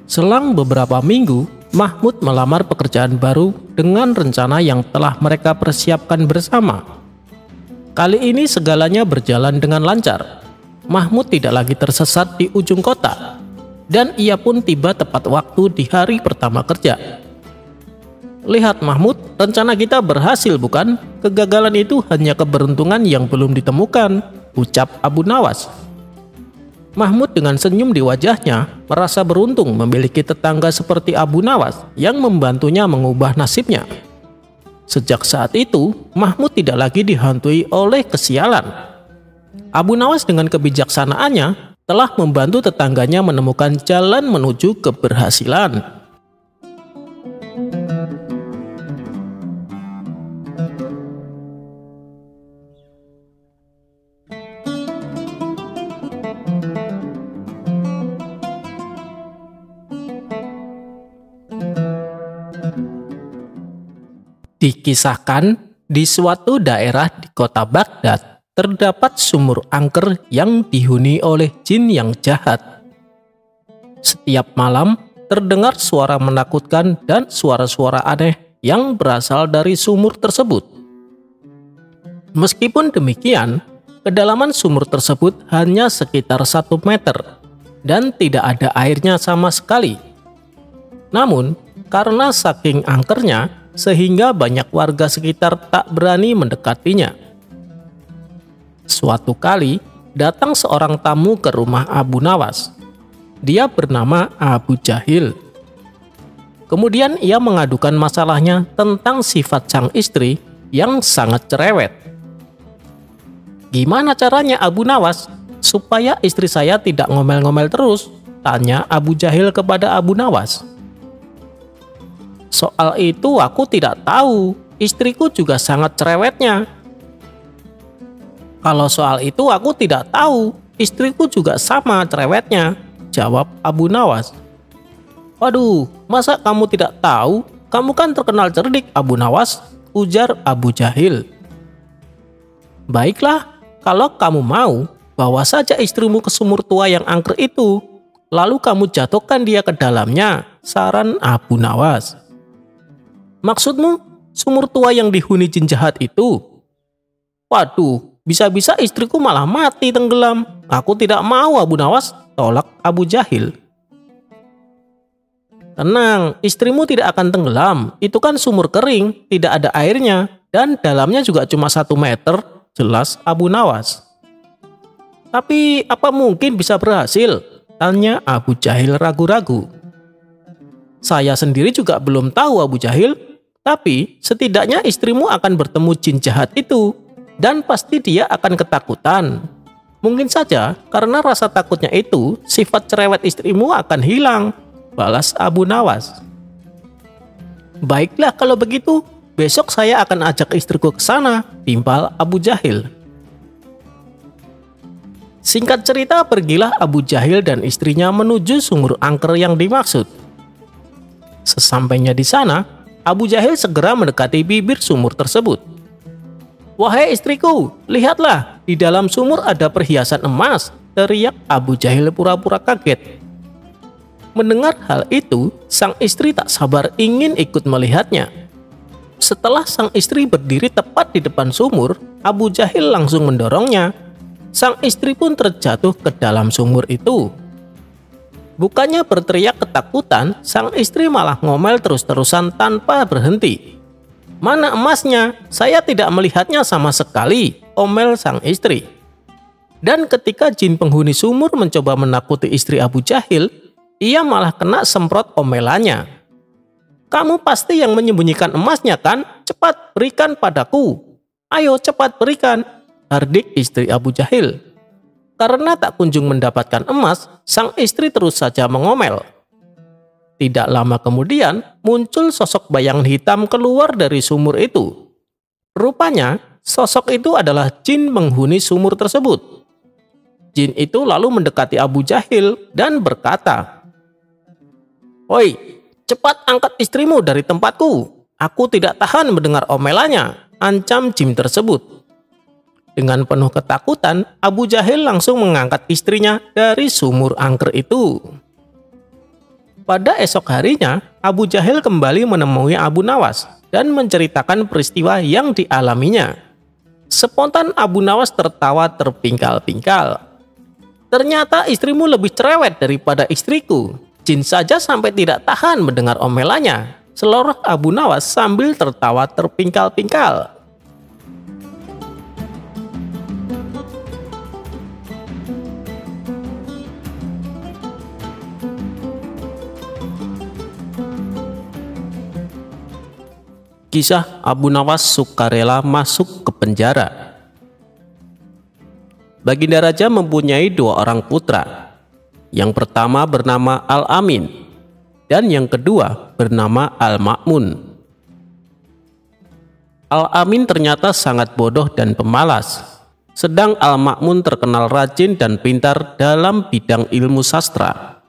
Selang beberapa minggu, Mahmud melamar pekerjaan baru dengan rencana yang telah mereka persiapkan bersama. Kali ini segalanya berjalan dengan lancar. Mahmud tidak lagi tersesat di ujung kota, dan ia pun tiba tepat waktu di hari pertama kerja. "Lihat Mahmud, rencana kita berhasil bukan? Kegagalan itu hanya keberuntungan yang belum ditemukan," ucap Abu Nawas. Mahmud dengan senyum di wajahnya merasa beruntung memiliki tetangga seperti Abu Nawas yang membantunya mengubah nasibnya. Sejak saat itu, Mahmud tidak lagi dihantui oleh kesialan. Abu Nawas dengan kebijaksanaannya telah membantu tetangganya menemukan jalan menuju keberhasilan. Dikisahkan, di suatu daerah di kota Baghdad terdapat sumur angker yang dihuni oleh jin yang jahat. Setiap malam terdengar suara menakutkan dan suara-suara aneh yang berasal dari sumur tersebut. Meskipun demikian, kedalaman sumur tersebut hanya sekitar 1 meter dan tidak ada airnya sama sekali. Namun, karena saking angkernya, sehingga banyak warga sekitar tak berani mendekatinya. Suatu kali, datang seorang tamu ke rumah Abu Nawas. Dia bernama Abu Jahil. Kemudian ia mengadukan masalahnya tentang sifat sang istri yang sangat cerewet. "Gimana caranya Abu Nawas supaya istri saya tidak ngomel-ngomel terus?" tanya Abu Jahil kepada Abu Nawas. "Soal itu aku tidak tahu, istriku juga sangat cerewetnya." "Kalau soal itu aku tidak tahu, istriku juga sama cerewetnya," jawab Abu Nawas. "Waduh, masa kamu tidak tahu? Kamu kan terkenal cerdik Abu Nawas," ujar Abu Jahil. "Baiklah, kalau kamu mau, bawa saja istrimu ke sumur tua yang angker itu, lalu kamu jatuhkan dia ke dalamnya," saran Abu Nawas. "Maksudmu, sumur tua yang dihuni jin jahat itu?" "Waduh, bisa-bisa istriku malah mati tenggelam. Aku tidak mau Abu Nawas," tolak Abu Jahil. "Tenang, istrimu tidak akan tenggelam. Itu kan sumur kering, tidak ada airnya, dan dalamnya juga cuma 1 meter, jelas Abu Nawas. "Tapi apa mungkin bisa berhasil?" tanya Abu Jahil ragu-ragu. "Saya sendiri juga belum tahu Abu Jahil, tapi setidaknya istrimu akan bertemu jin jahat itu, dan pasti dia akan ketakutan. Mungkin saja karena rasa takutnya itu, sifat cerewet istrimu akan hilang," balas Abu Nawas. "Baiklah kalau begitu, besok saya akan ajak istriku ke sana," timpal Abu Jahil. Singkat cerita, pergilah Abu Jahil dan istrinya menuju sumur angker yang dimaksud. Sesampainya di sana, Abu Jahil segera mendekati bibir sumur tersebut. "Wahai istriku, lihatlah, di dalam sumur ada perhiasan emas," teriak Abu Jahil pura-pura kaget. Mendengar hal itu, sang istri tak sabar ingin ikut melihatnya. Setelah sang istri berdiri tepat di depan sumur, Abu Jahil langsung mendorongnya. Sang istri pun terjatuh ke dalam sumur itu. Bukannya berteriak ketakutan, sang istri malah ngomel terus-terusan tanpa berhenti. "Mana emasnya? Saya tidak melihatnya sama sekali," omel sang istri. Dan ketika jin penghuni sumur mencoba menakuti istri Abu Jahil, ia malah kena semprot omelannya. "Kamu pasti yang menyembunyikan emasnya kan? Cepat berikan padaku. Ayo cepat berikan," hardik istri Abu Jahil. Karena tak kunjung mendapatkan emas, sang istri terus saja mengomel. Tidak lama kemudian, muncul sosok bayangan hitam keluar dari sumur itu. Rupanya, sosok itu adalah jin penghuni sumur tersebut. Jin itu lalu mendekati Abu Jahil dan berkata, "Oi, cepat angkat istrimu dari tempatku. Aku tidak tahan mendengar omelannya, ancam jin tersebut. Dengan penuh ketakutan, Abu Jahil langsung mengangkat istrinya dari sumur angker itu. Pada esok harinya, Abu Jahil kembali menemui Abu Nawas dan menceritakan peristiwa yang dialaminya. Spontan Abu Nawas tertawa terpingkal-pingkal. Ternyata istrimu lebih cerewet daripada istriku. Jin saja sampai tidak tahan mendengar omelannya, seloroh Abu Nawas sambil tertawa terpingkal-pingkal. Kisah Abu Nawas sukarela masuk ke penjara. Baginda Raja mempunyai 2 orang putra. Yang pertama bernama Al-Amin dan yang kedua bernama Al-Ma'mun. Al-Amin ternyata sangat bodoh dan pemalas, sedang Al-Ma'mun terkenal rajin dan pintar dalam bidang ilmu sastra.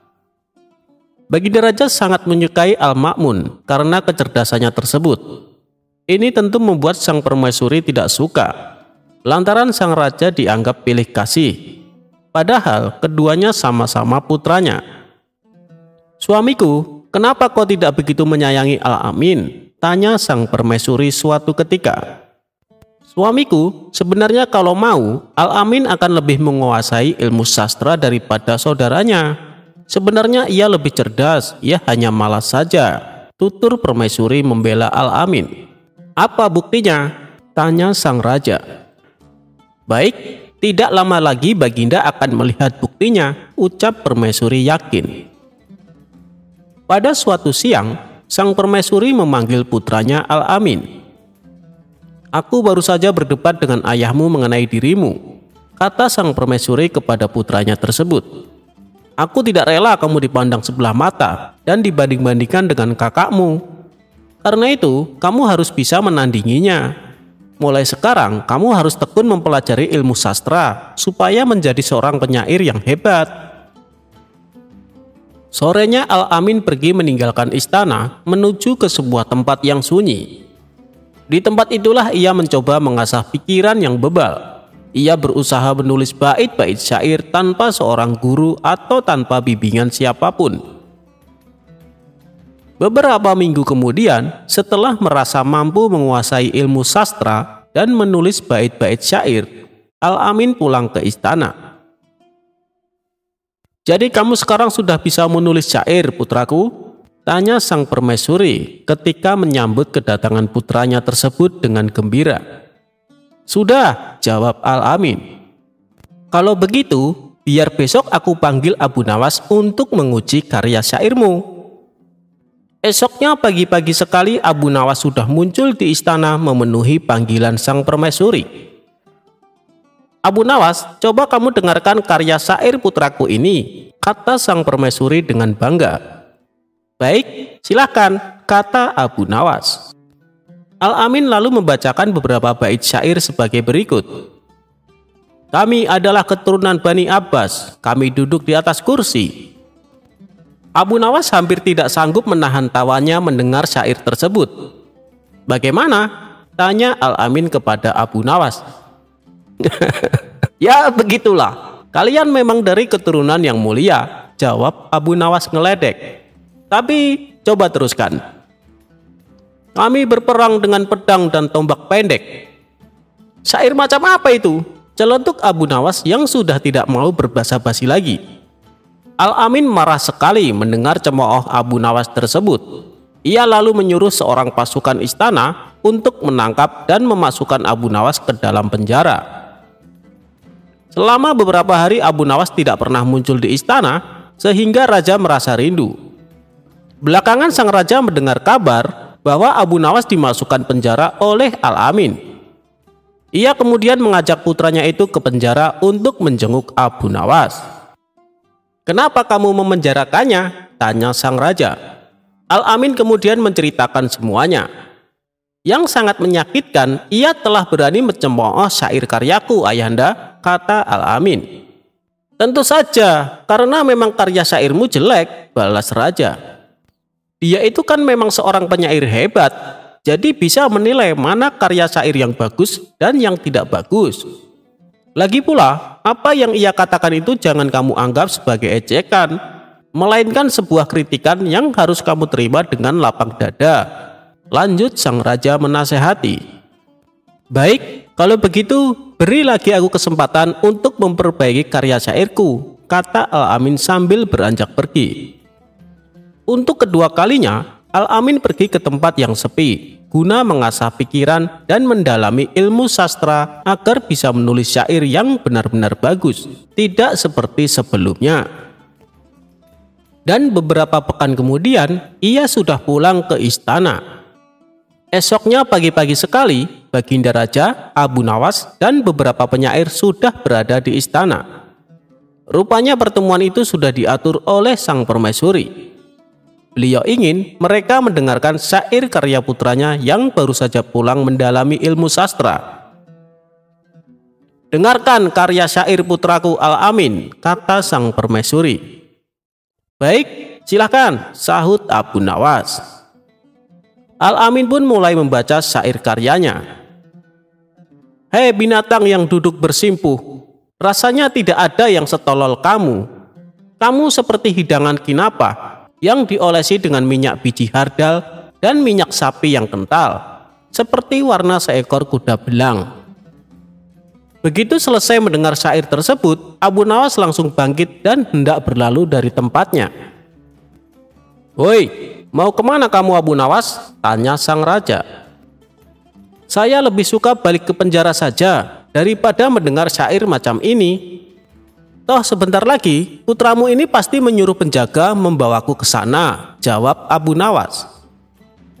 Baginda Raja sangat menyukai Al-Ma'mun karena kecerdasannya tersebut. Ini tentu membuat sang permaisuri tidak suka, lantaran sang raja dianggap pilih kasih. Padahal keduanya sama-sama putranya. "Suamiku, kenapa kau tidak begitu menyayangi Al-Amin?" tanya sang permaisuri suatu ketika. "Suamiku, sebenarnya kalau mau, Al-Amin akan lebih menguasai ilmu sastra daripada saudaranya. Sebenarnya ia lebih cerdas, ia hanya malas saja," tutur permaisuri membela Al-Amin. "Apa buktinya?" tanya sang raja. "Baik, tidak lama lagi Baginda akan melihat buktinya," ucap permaisuri yakin. Pada suatu siang, sang permaisuri memanggil putranya Al-Amin. "Aku baru saja berdebat dengan ayahmu mengenai dirimu," kata sang permaisuri kepada putranya tersebut. "Aku tidak rela kamu dipandang sebelah mata dan dibanding-bandingkan dengan kakakmu. Karena itu, kamu harus bisa menandinginya. Mulai sekarang, kamu harus tekun mempelajari ilmu sastra supaya menjadi seorang penyair yang hebat." Sorenya Al-Amin pergi meninggalkan istana menuju ke sebuah tempat yang sunyi. Di tempat itulah ia mencoba mengasah pikiran yang bebal. Ia berusaha menulis bait-bait syair tanpa seorang guru atau tanpa bimbingan siapapun. Beberapa minggu kemudian, setelah merasa mampu menguasai ilmu sastra dan menulis bait-bait syair, Al-Amin pulang ke istana. "Jadi kamu sekarang sudah bisa menulis syair, putraku?" tanya sang permaisuri ketika menyambut kedatangan putranya tersebut dengan gembira. "Sudah," jawab Al-Amin. "Kalau begitu, biar besok aku panggil Abu Nawas untuk menguji karya syairmu." Esoknya pagi-pagi sekali Abu Nawas sudah muncul di istana memenuhi panggilan sang permaisuri. "Abu Nawas, coba kamu dengarkan karya syair putraku ini," kata sang permaisuri dengan bangga. "Baik, silahkan," kata Abu Nawas. Al-Amin lalu membacakan beberapa bait syair sebagai berikut. "Kami adalah keturunan Bani Abbas, kami duduk di atas kursi." Abu Nawas hampir tidak sanggup menahan tawanya mendengar syair tersebut. "Bagaimana?" tanya Al-Amin kepada Abu Nawas. "Ya begitulah, kalian memang dari keturunan yang mulia," jawab Abu Nawas ngeledek. "Tapi coba teruskan." "Kami berperang dengan pedang dan tombak pendek." "Syair macam apa itu?" celetuk Abu Nawas yang sudah tidak mau berbasa-basi lagi. Al-Amin marah sekali mendengar cemooh Abu Nawas tersebut. Ia lalu menyuruh seorang pasukan istana untuk menangkap dan memasukkan Abu Nawas ke dalam penjara. Selama beberapa hari Abu Nawas tidak pernah muncul di istana, sehingga raja merasa rindu. Belakangan sang raja mendengar kabar bahwa Abu Nawas dimasukkan penjara oleh Al-Amin. Ia kemudian mengajak putranya itu ke penjara untuk menjenguk Abu Nawas. "Kenapa kamu memenjarakannya?" tanya sang raja. Al-Amin kemudian menceritakan semuanya. "Yang sangat menyakitkan, ia telah berani mencemooh syair karyaku, ayahanda," kata Al-Amin. "Tentu saja, karena memang karya syairmu jelek," balas raja. "Dia itu kan memang seorang penyair hebat," jadi bisa menilai mana karya syair yang bagus dan yang tidak bagus. Lagi pula, apa yang ia katakan itu jangan kamu anggap sebagai ejekan, melainkan sebuah kritikan yang harus kamu terima dengan lapang dada. Lanjut sang raja menasehati. Baik, kalau begitu beri lagi aku kesempatan untuk memperbaiki karya syairku, kata Al-Amin sambil beranjak pergi. Untuk kedua kalinya, Al-Amin pergi ke tempat yang sepi, guna mengasah pikiran dan mendalami ilmu sastra agar bisa menulis syair yang benar-benar bagus, tidak seperti sebelumnya. Dan beberapa pekan kemudian, ia sudah pulang ke istana. Esoknya pagi-pagi sekali, Baginda Raja, Abu Nawas, dan beberapa penyair sudah berada di istana. Rupanya pertemuan itu sudah diatur oleh sang permaisuri. Beliau ingin mereka mendengarkan syair karya putranya yang baru saja pulang mendalami ilmu sastra. Dengarkan karya syair putraku Al-Amin, kata sang permaisuri. Baik, silahkan, sahut Abu Nawas. Al-Amin pun mulai membaca syair karyanya. Hei binatang yang duduk bersimpuh, rasanya tidak ada yang setolol kamu. Kamu seperti hidangan kinapa yang diolesi dengan minyak biji hardal dan minyak sapi yang kental, seperti warna seekor kuda belang. Begitu selesai mendengar syair tersebut, Abu Nawas langsung bangkit dan hendak berlalu dari tempatnya. Woi, mau kemana kamu Abu Nawas? Tanya sang raja. Saya lebih suka balik ke penjara saja daripada mendengar syair macam ini. Toh sebentar lagi putramu ini pasti menyuruh penjaga membawaku ke sana, jawab Abu Nawas.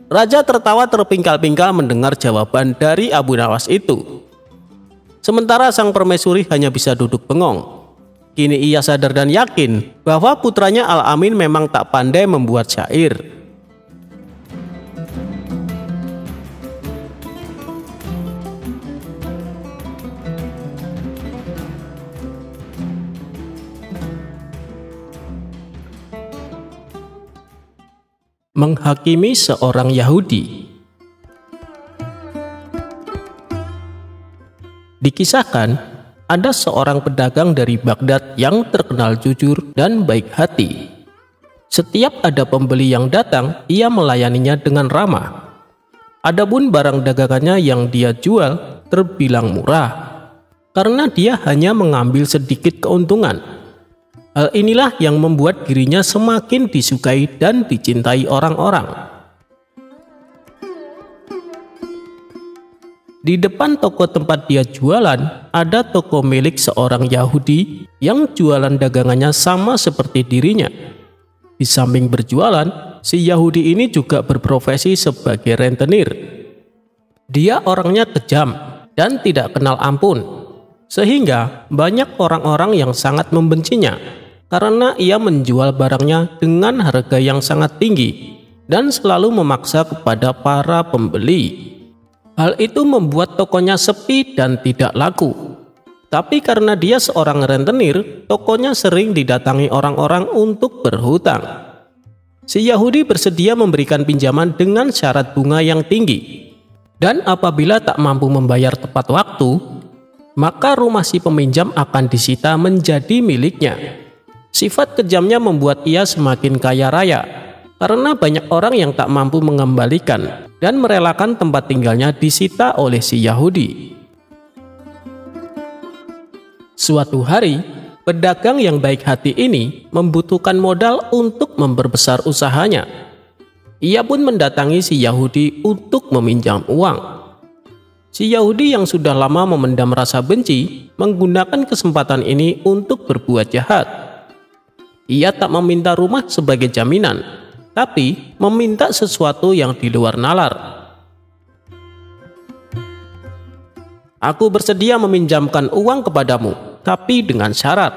Raja tertawa terpingkal-pingkal mendengar jawaban dari Abu Nawas itu. Sementara sang permaisuri hanya bisa duduk bengong. Kini ia sadar dan yakin bahwa putranya Al-Amin memang tak pandai membuat syair. Menghakimi seorang Yahudi. Dikisahkan, ada seorang pedagang dari Baghdad yang terkenal jujur dan baik hati. Setiap ada pembeli yang datang, ia melayaninya dengan ramah. Adapun barang dagangannya yang dia jual terbilang murah, karena dia hanya mengambil sedikit keuntungan. Hal inilah yang membuat dirinya semakin disukai dan dicintai orang-orang. Di depan toko tempat dia jualan, ada toko milik seorang Yahudi yang jualan dagangannya sama seperti dirinya. Di samping berjualan, si Yahudi ini juga berprofesi sebagai rentenir. Dia orangnya kejam dan tidak kenal ampun, sehingga banyak orang-orang yang sangat membencinya karena ia menjual barangnya dengan harga yang sangat tinggi dan selalu memaksa kepada para pembeli. Hal itu membuat tokonya sepi dan tidak laku. Tapi karena dia seorang rentenir, tokonya sering didatangi orang-orang untuk berhutang. Si Yahudi bersedia memberikan pinjaman dengan syarat bunga yang tinggi. Dan apabila tak mampu membayar tepat waktu, maka rumah si peminjam akan disita menjadi miliknya. Sifat kejamnya membuat ia semakin kaya raya, karena banyak orang yang tak mampu mengembalikan dan merelakan tempat tinggalnya disita oleh si Yahudi. Suatu hari, pedagang yang baik hati ini membutuhkan modal untuk memperbesar usahanya. Ia pun mendatangi si Yahudi untuk meminjam uang. Si Yahudi yang sudah lama memendam rasa benci menggunakan kesempatan ini untuk berbuat jahat. Ia tak meminta rumah sebagai jaminan, tapi meminta sesuatu yang di luar nalar. Aku bersedia meminjamkan uang kepadamu, tapi dengan syarat.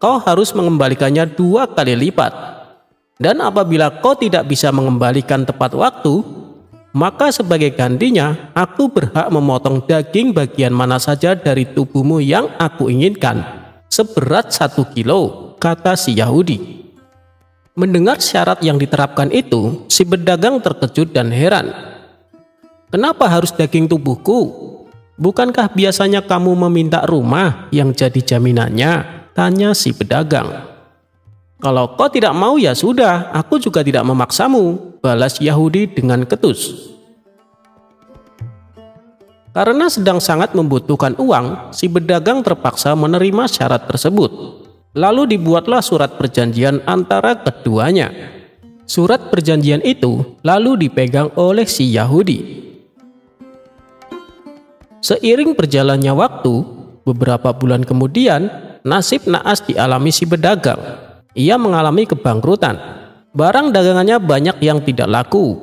Kau harus mengembalikannya 2 kali lipat. Dan apabila kau tidak bisa mengembalikan tepat waktu, maka sebagai gantinya aku berhak memotong daging bagian mana saja dari tubuhmu yang aku inginkan, seberat 1 kilo. Kata si Yahudi. Mendengar syarat yang diterapkan itu, si pedagang terkejut dan heran. Kenapa harus daging tubuhku? Bukankah biasanya kamu meminta rumah yang jadi jaminannya? Tanya si pedagang. Kalau kau tidak mau ya sudah, aku juga tidak memaksamu, balas Yahudi dengan ketus. Karena sedang sangat membutuhkan uang, si pedagang terpaksa menerima syarat tersebut. Lalu dibuatlah surat perjanjian antara keduanya. Surat perjanjian itu lalu dipegang oleh si Yahudi. Seiring berjalannya waktu, beberapa bulan kemudian, nasib naas dialami si pedagang. Ia mengalami kebangkrutan. Barang dagangannya banyak yang tidak laku.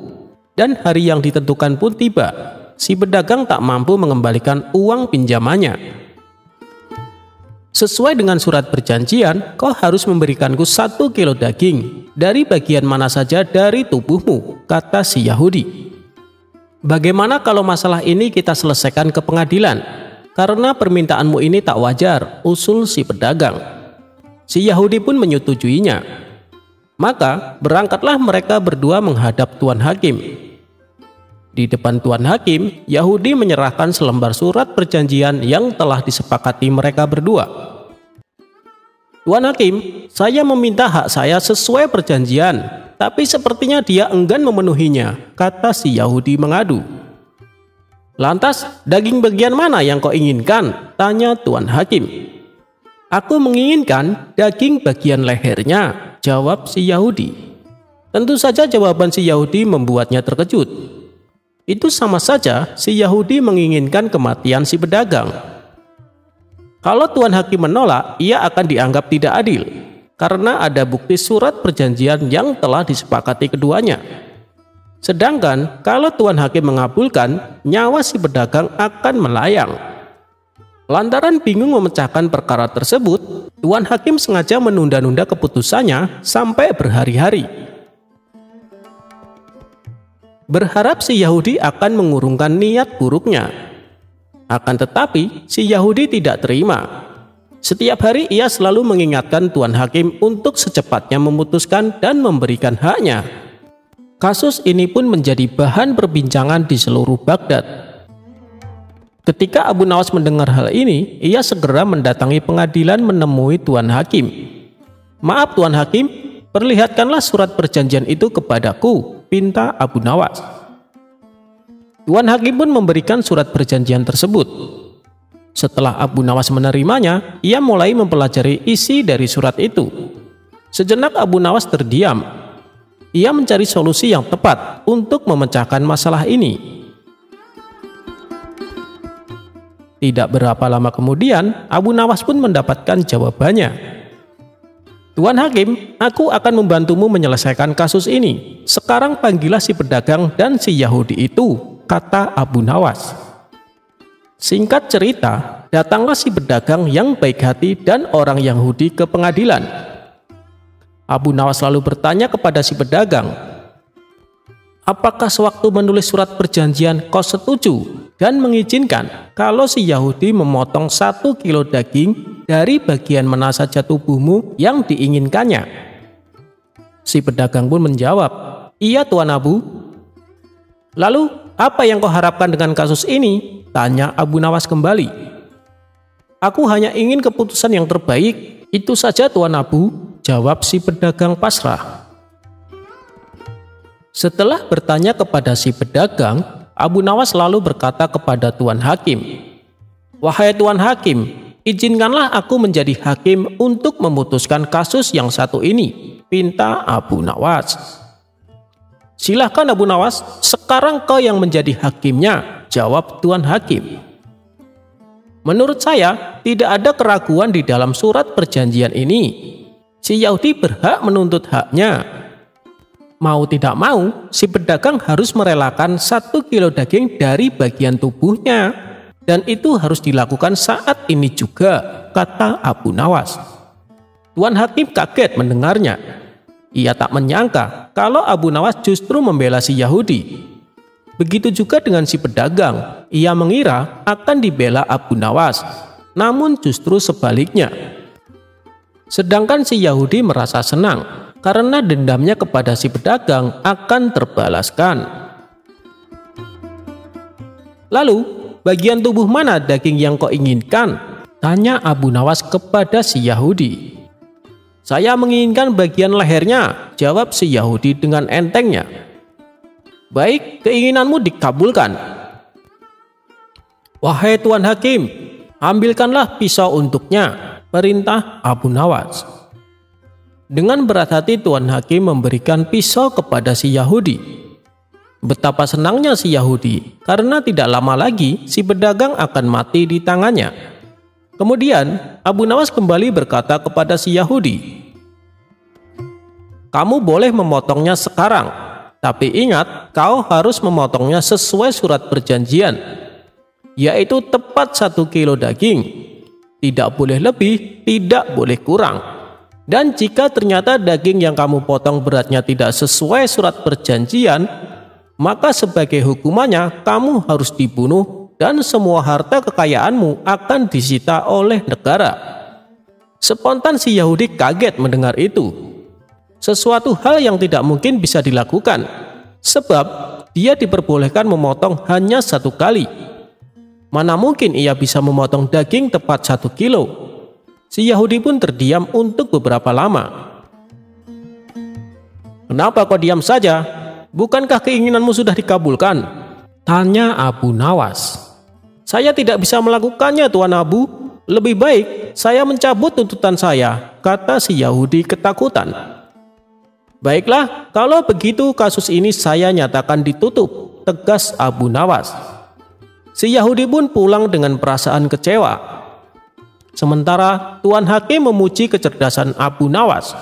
Dan hari yang ditentukan pun tiba. Si pedagang tak mampu mengembalikan uang pinjamannya. Sesuai dengan surat perjanjian, kau harus memberikanku 1 kilo daging dari bagian mana saja dari tubuhmu, kata si Yahudi. Bagaimana kalau masalah ini kita selesaikan ke pengadilan? Karena permintaanmu ini tak wajar, usul si pedagang. Si Yahudi pun menyetujuinya. Maka berangkatlah mereka berdua menghadap Tuan Hakim. Di depan Tuan Hakim, Yahudi menyerahkan selembar surat perjanjian yang telah disepakati mereka berdua. Tuan Hakim, saya meminta hak saya sesuai perjanjian. Tapi sepertinya dia enggan memenuhinya, kata si Yahudi mengadu. Lantas, daging bagian mana yang kau inginkan? Tanya Tuan Hakim. Aku menginginkan daging bagian lehernya, jawab si Yahudi. Tentu saja jawaban si Yahudi membuatnya terkejut. Itu sama saja si Yahudi menginginkan kematian si pedagang. Kalau Tuan Hakim menolak, ia akan dianggap tidak adil. Karena ada bukti surat perjanjian yang telah disepakati keduanya. Sedangkan kalau Tuan Hakim mengabulkan, nyawa si pedagang akan melayang. Lantaran bingung memecahkan perkara tersebut, Tuan Hakim sengaja menunda-nunda keputusannya sampai berhari-hari. Berharap si Yahudi akan mengurungkan niat buruknya. Akan tetapi, si Yahudi tidak terima. Setiap hari ia selalu mengingatkan Tuan Hakim untuk secepatnya memutuskan dan memberikan haknya. Kasus ini pun menjadi bahan perbincangan di seluruh Baghdad. Ketika Abu Nawas mendengar hal ini, ia segera mendatangi pengadilan menemui Tuan Hakim. Maaf Tuan Hakim, perlihatkanlah surat perjanjian itu kepadaku, pinta Abu Nawas. Tuan Hakim pun memberikan surat perjanjian tersebut. Setelah Abu Nawas menerimanya, ia mulai mempelajari isi dari surat itu. Sejenak Abu Nawas terdiam. Ia mencari solusi yang tepat untuk memecahkan masalah ini. Tidak berapa lama kemudian, Abu Nawas pun mendapatkan jawabannya. Tuan Hakim, aku akan membantumu menyelesaikan kasus ini. Sekarang panggillah si pedagang dan si Yahudi itu, kata Abu Nawas. Singkat cerita, datanglah si pedagang yang baik hati dan orang Yahudi ke pengadilan. Abu Nawas lalu bertanya kepada si pedagang, apakah sewaktu menulis surat perjanjian kau setuju dan mengizinkan kalau si Yahudi memotong 1 kilo daging dari bagian mana saja tubuhmu yang diinginkannya? Si pedagang pun menjawab, iya Tuan Abu. Lalu, apa yang kau harapkan dengan kasus ini? Tanya Abu Nawas kembali. Aku hanya ingin keputusan yang terbaik. Itu saja Tuan Abu, jawab si pedagang pasrah. Setelah bertanya kepada si pedagang, Abu Nawas lalu berkata kepada Tuan Hakim, wahai Tuan Hakim, izinkanlah aku menjadi hakim untuk memutuskan kasus yang satu ini, pinta Abu Nawas. Silahkan Abu Nawas, sekarang kau yang menjadi hakimnya, jawab Tuan Hakim. Menurut saya, tidak ada keraguan di dalam surat perjanjian ini. Si Yahudi berhak menuntut haknya. Mau tidak mau, si pedagang harus merelakan 1 kilo daging dari bagian tubuhnya. Dan itu harus dilakukan saat ini juga, kata Abu Nawas. Tuan Hakim kaget mendengarnya. Ia tak menyangka kalau Abu Nawas justru membela si Yahudi. Begitu juga dengan si pedagang, ia mengira akan dibela Abu Nawas, namun justru sebaliknya. Sedangkan si Yahudi merasa senang karena dendamnya kepada si pedagang akan terbalaskan. Lalu, bagian tubuh mana daging yang kau inginkan? Tanya Abu Nawas kepada si Yahudi. Saya menginginkan bagian lehernya, jawab si Yahudi dengan entengnya. Baik, keinginanmu dikabulkan. Wahai Tuan Hakim, ambilkanlah pisau untuknya, perintah Abu Nawas. Dengan berat hati Tuan Hakim memberikan pisau kepada si Yahudi. Betapa senangnya si Yahudi, karena tidak lama lagi si pedagang akan mati di tangannya. Kemudian Abu Nawas kembali berkata kepada si Yahudi, kamu boleh memotongnya sekarang, tapi ingat kau harus memotongnya sesuai surat perjanjian, yaitu tepat 1 kilo daging. Tidak boleh lebih, tidak boleh kurang. Dan jika ternyata daging yang kamu potong beratnya tidak sesuai surat perjanjian, maka sebagai hukumannya kamu harus dibunuh dan semua harta kekayaanmu akan disita oleh negara. Spontan si Yahudi kaget mendengar itu. Sesuatu hal yang tidak mungkin bisa dilakukan, sebab dia diperbolehkan memotong hanya 1 kali. Mana mungkin ia bisa memotong daging tepat 1 kilo? Si Yahudi pun terdiam untuk beberapa lama. Kenapa kau diam saja? Bukankah keinginanmu sudah dikabulkan? Tanya Abu Nawas. Saya tidak bisa melakukannya, Tuan Abu. Lebih baik saya mencabut tuntutan saya, kata si Yahudi ketakutan. Baiklah, kalau begitu kasus ini saya nyatakan ditutup, tegas Abu Nawas. Si Yahudi pun pulang dengan perasaan kecewa. Sementara Tuan Hakim memuji kecerdasan Abu Nawas.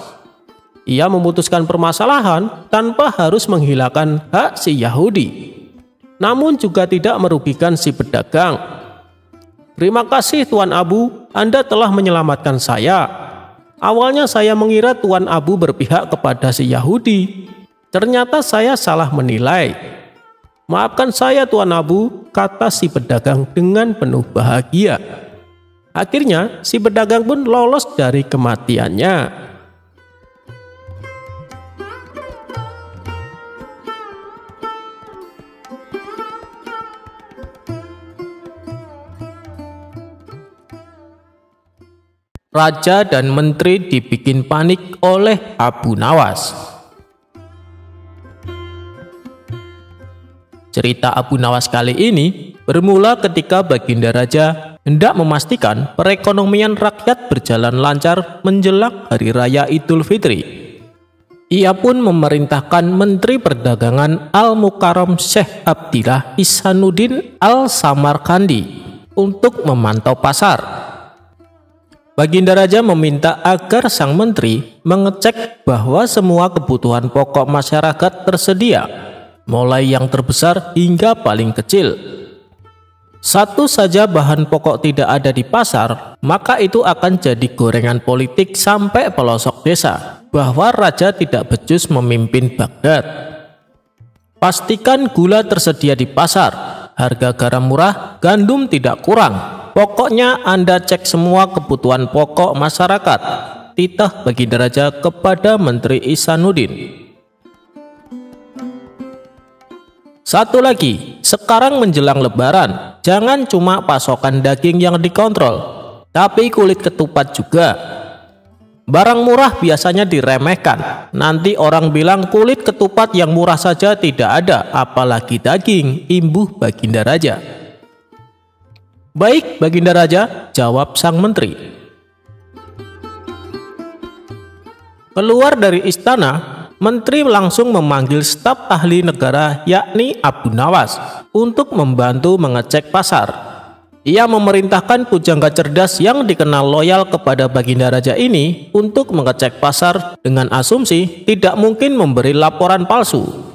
Ia memutuskan permasalahan tanpa harus menghilangkan hak si Yahudi, namun juga tidak merugikan si pedagang. Terima kasih Tuan Abu, Anda telah menyelamatkan saya. Awalnya saya mengira Tuan Abu berpihak kepada si Yahudi. Ternyata saya salah menilai. Maafkan saya Tuan Abu, kata si pedagang dengan penuh bahagia. Akhirnya si pedagang pun lolos dari kematiannya. Raja dan menteri dibikin panik oleh Abu Nawas. Cerita Abu Nawas kali ini bermula ketika Baginda Raja hendak memastikan perekonomian rakyat berjalan lancar menjelang Hari Raya Idul Fitri. Ia pun memerintahkan Menteri Perdagangan Al-Mukarram Syekh Abdillah Ihsanuddin Al-Samarkandi untuk memantau pasar. Baginda Raja meminta agar sang menteri mengecek bahwa semua kebutuhan pokok masyarakat tersedia, mulai yang terbesar hingga paling kecil. Satu saja bahan pokok tidak ada di pasar, maka itu akan jadi gorengan politik sampai pelosok desa, bahwa raja tidak becus memimpin Baghdad. Pastikan gula tersedia di pasar, harga garam murah, gandum tidak kurang. Pokoknya Anda cek semua kebutuhan pokok masyarakat, titah Baginda Raja kepada Menteri Ihsanuddin. Satu lagi, sekarang menjelang Lebaran, jangan cuma pasokan daging yang dikontrol, tapi kulit ketupat juga. Barang murah biasanya diremehkan, nanti orang bilang kulit ketupat yang murah saja tidak ada, apalagi daging, imbuh Baginda Raja. Baik Baginda Raja, jawab sang menteri. Keluar dari istana, menteri langsung memanggil staf ahli negara yakni Abu Nawas untuk membantu mengecek pasar. Ia memerintahkan pujangga cerdas yang dikenal loyal kepada Baginda Raja ini untuk mengecek pasar dengan asumsi tidak mungkin memberi laporan palsu.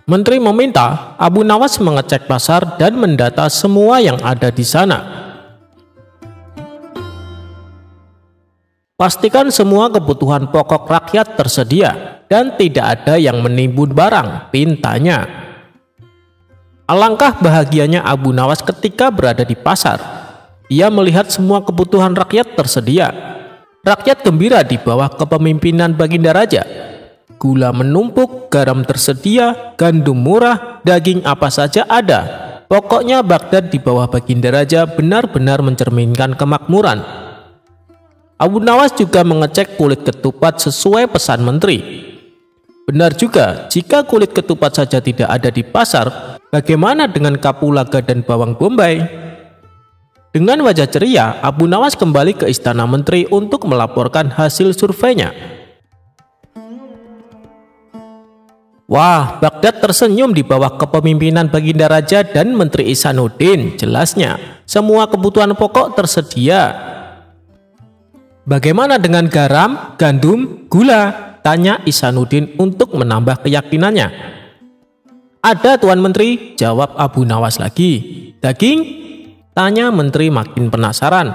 Menteri meminta Abu Nawas mengecek pasar dan mendata semua yang ada di sana. Pastikan semua kebutuhan pokok rakyat tersedia dan tidak ada yang menimbun barang, pintanya. Alangkah bahagianya Abu Nawas ketika berada di pasar. Ia melihat semua kebutuhan rakyat tersedia. Rakyat gembira di bawah kepemimpinan Baginda Raja. Gula menumpuk, garam tersedia, gandum murah, daging apa saja ada. Pokoknya Baghdad di bawah Baginda Raja benar-benar mencerminkan kemakmuran. Abu Nawas juga mengecek kulit ketupat sesuai pesan menteri. Benar juga, jika kulit ketupat saja tidak ada di pasar, bagaimana dengan kapulaga dan bawang bombay? Dengan wajah ceria, Abu Nawas kembali ke istana menteri untuk melaporkan hasil surveinya. Wah, Baghdad tersenyum di bawah kepemimpinan Baginda Raja dan Menteri Ihsanuddin. Jelasnya, semua kebutuhan pokok tersedia. Bagaimana dengan garam, gandum, gula? Tanya Ihsanuddin untuk menambah keyakinannya. Ada, Tuan Menteri, jawab Abu Nawas lagi. Daging? Tanya Menteri makin penasaran.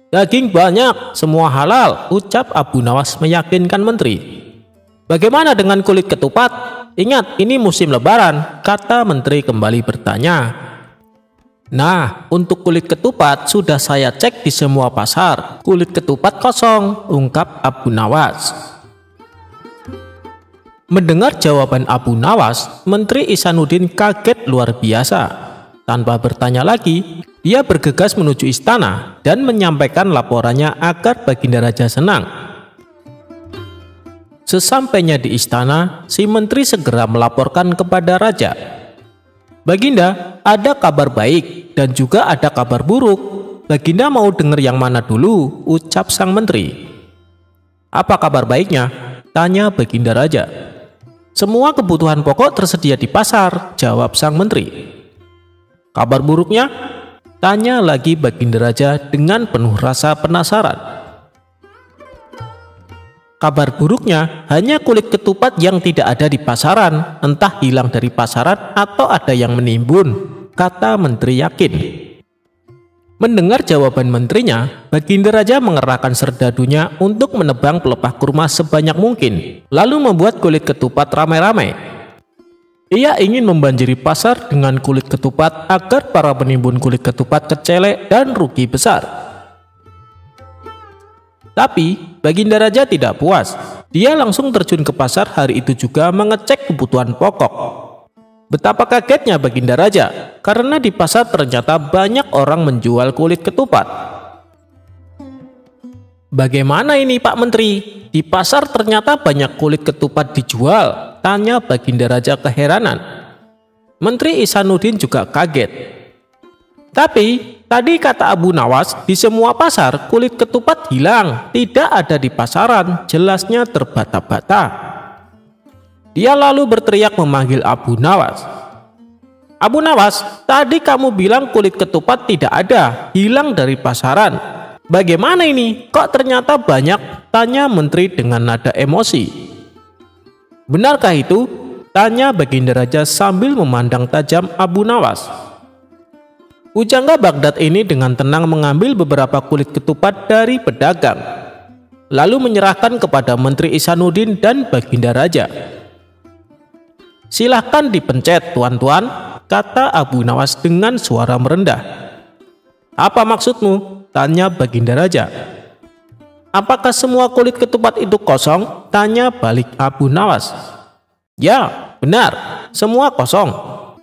Daging banyak, semua halal, ucap Abu Nawas meyakinkan Menteri. Bagaimana dengan kulit ketupat? Ingat, ini musim lebaran, kata Menteri kembali bertanya. Nah, untuk kulit ketupat sudah saya cek di semua pasar. Kulit ketupat kosong, ungkap Abu Nawas. Mendengar jawaban Abu Nawas, Menteri Ihsanuddin kaget luar biasa. Tanpa bertanya lagi, dia bergegas menuju istana dan menyampaikan laporannya agar Baginda Raja senang. Sesampainya di istana, si menteri segera melaporkan kepada raja. Baginda, ada kabar baik dan juga ada kabar buruk. Baginda mau dengar yang mana dulu? Ucap sang menteri. Apa kabar baiknya? Tanya Baginda Raja. Semua kebutuhan pokok tersedia di pasar, jawab sang menteri. Kabar buruknya? Tanya lagi Baginda Raja dengan penuh rasa penasaran. Kabar buruknya hanya kulit ketupat yang tidak ada di pasaran, entah hilang dari pasaran atau ada yang menimbun, kata menteri yakin. Mendengar jawaban menterinya, Baginda Raja mengerahkan serdadunya untuk menebang pelepah kurma sebanyak mungkin, lalu membuat kulit ketupat ramai-ramai. Ia ingin membanjiri pasar dengan kulit ketupat agar para penimbun kulit ketupat kecelek dan rugi besar. Tapi Baginda Raja tidak puas. Dia langsung terjun ke pasar hari itu juga mengecek kebutuhan pokok. Betapa kagetnya Baginda Raja karena di pasar ternyata banyak orang menjual kulit ketupat. Bagaimana ini Pak Menteri? Di pasar ternyata banyak kulit ketupat dijual, tanya Baginda Raja keheranan. Menteri Ihsanuddin juga kaget. Tapi tadi kata Abu Nawas, di semua pasar kulit ketupat hilang, tidak ada di pasaran, jelasnya terbata-bata. Dia lalu berteriak memanggil Abu Nawas. Abu Nawas, tadi kamu bilang kulit ketupat tidak ada, hilang dari pasaran. Bagaimana ini? Kok ternyata banyak? Tanya menteri dengan nada emosi. Benarkah itu? Tanya Baginda Raja sambil memandang tajam Abu Nawas. Pujangga Baghdad ini dengan tenang mengambil beberapa kulit ketupat dari pedagang, lalu menyerahkan kepada Menteri Ihsanuddin dan Baginda Raja. Silahkan dipencet, tuan-tuan, kata Abu Nawas dengan suara merendah. Apa maksudmu? Tanya Baginda Raja. Apakah semua kulit ketupat itu kosong? Tanya balik Abu Nawas. Ya, benar, semua kosong,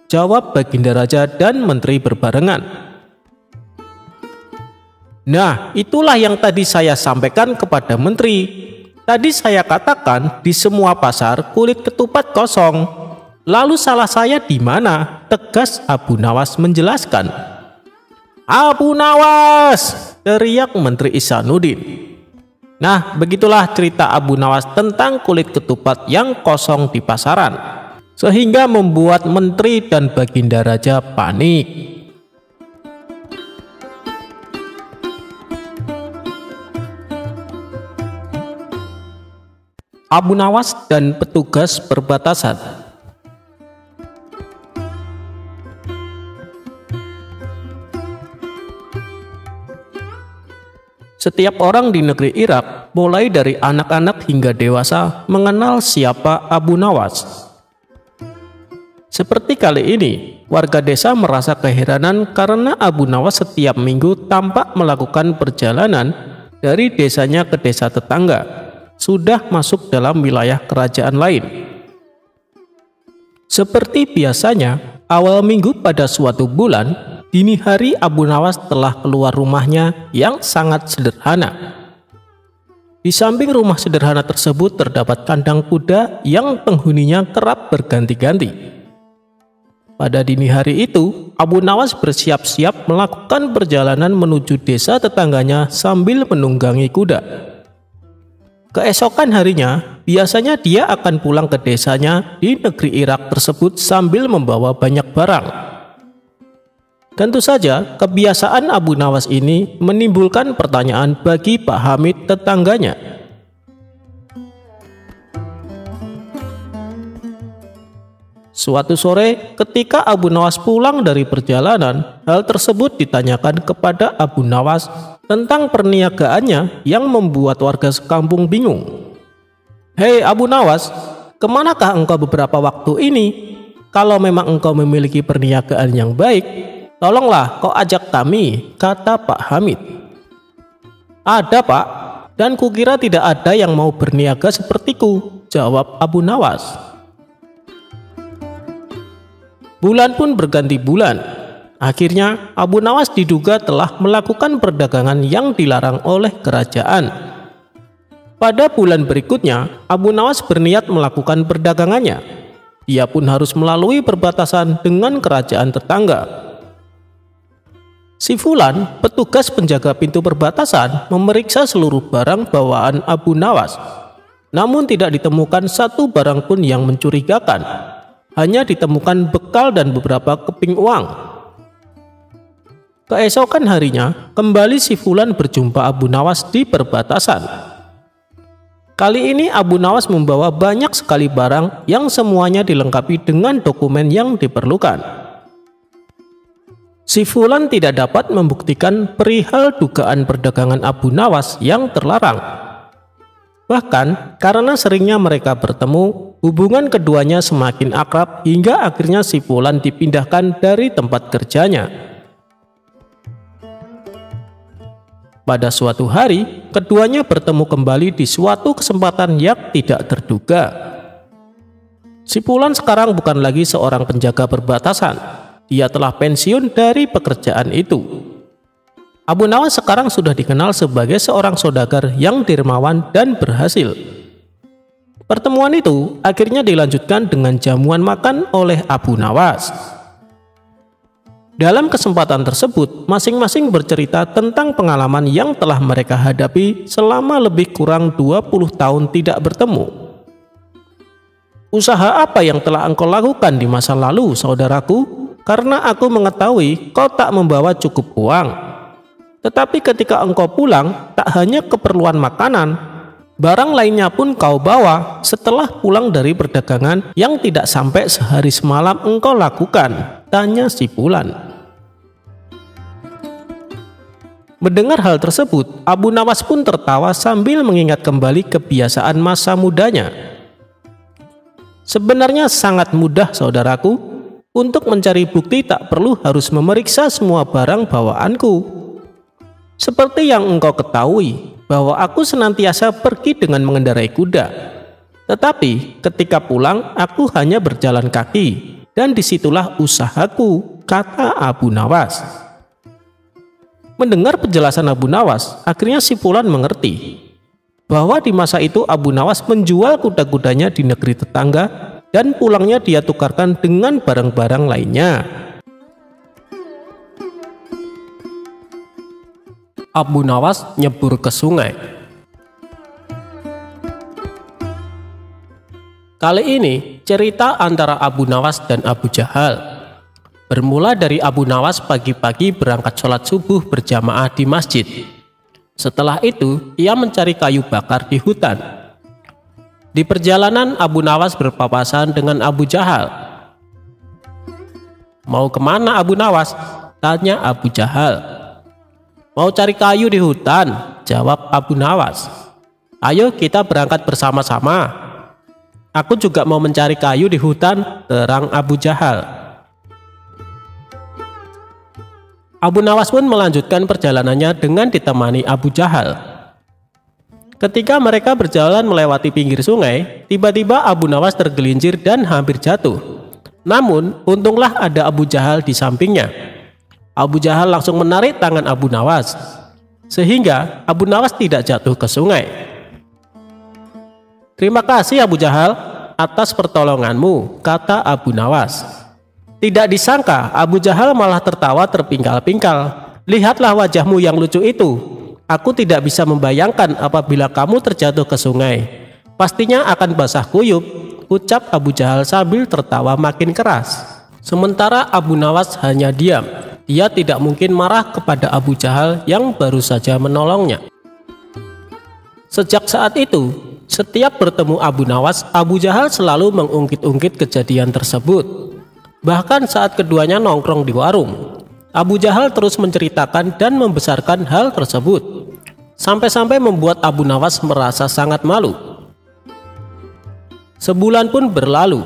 jawab Baginda Raja dan menteri berbarengan. Nah, itulah yang tadi saya sampaikan kepada menteri. Tadi saya katakan di semua pasar kulit ketupat kosong. Lalu salah saya di mana? Tegas Abu Nawas menjelaskan. Abu Nawas! Teriak Menteri Ihsanuddin. Nah, begitulah cerita Abu Nawas tentang kulit ketupat yang kosong di pasaran, sehingga membuat menteri dan Baginda Raja panik. Abu Nawas dan petugas perbatasan. Setiap orang di negeri Irak, mulai dari anak-anak hingga dewasa, mengenal siapa Abu Nawas. Seperti kali ini, warga desa merasa keheranan karena Abu Nawas setiap minggu tampak melakukan perjalanan dari desanya ke desa tetangga, sudah masuk dalam wilayah kerajaan lain. Seperti biasanya, awal minggu pada suatu bulan, dini hari Abu Nawas telah keluar rumahnya yang sangat sederhana. Di samping rumah sederhana tersebut terdapat kandang kuda yang penghuninya kerap berganti-ganti. Pada dini hari itu, Abu Nawas bersiap-siap melakukan perjalanan menuju desa tetangganya sambil menunggangi kuda. Keesokan harinya, biasanya dia akan pulang ke desanya di negeri Irak tersebut sambil membawa banyak barang. Tentu saja, kebiasaan Abu Nawas ini menimbulkan pertanyaan bagi Pak Hamid tetangganya. Suatu sore, ketika Abu Nawas pulang dari perjalanan, hal tersebut ditanyakan kepada Abu Nawas tentang perniagaannya yang membuat warga sekampung bingung. "Hei Abu Nawas, kemanakah engkau beberapa waktu ini? Kalau memang engkau memiliki perniagaan yang baik, tolonglah kau ajak kami," kata Pak Hamid. "Ada Pak, dan kukira tidak ada yang mau berniaga sepertiku," jawab Abu Nawas. Bulan pun berganti bulan. Akhirnya Abu Nawas diduga telah melakukan perdagangan yang dilarang oleh kerajaan. Pada bulan berikutnya, Abu Nawas berniat melakukan perdagangannya. Ia pun harus melalui perbatasan dengan kerajaan tetangga. Si Fulan, petugas penjaga pintu perbatasan, memeriksa seluruh barang bawaan Abu Nawas. Namun tidak ditemukan satu barang pun yang mencurigakan. Hanya ditemukan bekal dan beberapa keping uang. Keesokan harinya, kembali si Fulan berjumpa Abu Nawas di perbatasan. Kali ini Abu Nawas membawa banyak sekali barang yang semuanya dilengkapi dengan dokumen yang diperlukan. Si Fulan tidak dapat membuktikan perihal dugaan perdagangan Abu Nawas yang terlarang. Bahkan karena seringnya mereka bertemu, hubungan keduanya semakin akrab hingga akhirnya si Fulan dipindahkan dari tempat kerjanya. Pada suatu hari, keduanya bertemu kembali di suatu kesempatan yang tidak terduga. Si Fulan sekarang bukan lagi seorang penjaga perbatasan. Dia telah pensiun dari pekerjaan itu. Abu Nawas sekarang sudah dikenal sebagai seorang saudagar yang dermawan dan berhasil. Pertemuan itu akhirnya dilanjutkan dengan jamuan makan oleh Abu Nawas. Dalam kesempatan tersebut, masing-masing bercerita tentang pengalaman yang telah mereka hadapi selama lebih kurang 20 tahun tidak bertemu. "Usaha apa yang telah engkau lakukan di masa lalu, saudaraku? Karena aku mengetahui kau tak membawa cukup uang. Tetapi ketika engkau pulang, tak hanya keperluan makanan, barang lainnya pun kau bawa setelah pulang dari perdagangan yang tidak sampai sehari semalam engkau lakukan," tanya si Fulan. Mendengar hal tersebut, Abu Nawas pun tertawa sambil mengingat kembali kebiasaan masa mudanya. "Sebenarnya sangat mudah, saudaraku. Untuk mencari bukti tak perlu harus memeriksa semua barang bawaanku. Seperti yang engkau ketahui, bahwa aku senantiasa pergi dengan mengendarai kuda. Tetapi ketika pulang, aku hanya berjalan kaki, dan disitulah usahaku," kata Abu Nawas. Mendengar penjelasan Abu Nawas, akhirnya si Fulan mengerti bahwa di masa itu Abu Nawas menjual kuda-kudanya di negeri tetangga dan pulangnya dia tukarkan dengan barang-barang lainnya. Abu Nawas nyebur ke sungai. Kali ini cerita antara Abu Nawas dan Abu Jahal. Bermula dari Abu Nawas pagi-pagi berangkat sholat subuh berjamaah di masjid. Setelah itu ia mencari kayu bakar di hutan. Di perjalanan Abu Nawas berpapasan dengan Abu Jahal. "Mau kemana Abu Nawas?" tanya Abu Jahal. "Mau cari kayu di hutan," jawab Abu Nawas. "Ayo kita berangkat bersama-sama." "Aku juga mau mencari kayu di hutan," terang Abu Jahal. Abu Nawas pun melanjutkan perjalanannya dengan ditemani Abu Jahal. Ketika mereka berjalan melewati pinggir sungai, tiba-tiba Abu Nawas tergelincir dan hampir jatuh. Namun, untunglah ada Abu Jahal di sampingnya. Abu Jahal langsung menarik tangan Abu Nawas, sehingga Abu Nawas tidak jatuh ke sungai. "Terima kasih Abu Jahal atas pertolonganmu," kata Abu Nawas. Tidak disangka Abu Jahal malah tertawa terpingkal-pingkal. "Lihatlah wajahmu yang lucu itu. Aku tidak bisa membayangkan apabila kamu terjatuh ke sungai. Pastinya akan basah kuyup," ucap Abu Jahal sambil tertawa makin keras. Sementara Abu Nawas hanya diam. Dia tidak mungkin marah kepada Abu Jahal yang baru saja menolongnya. Sejak saat itu, setiap bertemu Abu Nawas, Abu Jahal selalu mengungkit-ungkit kejadian tersebut. Bahkan saat keduanya nongkrong di warung, Abu Jahal terus menceritakan dan membesarkan hal tersebut, sampai-sampai membuat Abu Nawas merasa sangat malu. Sebulan pun berlalu.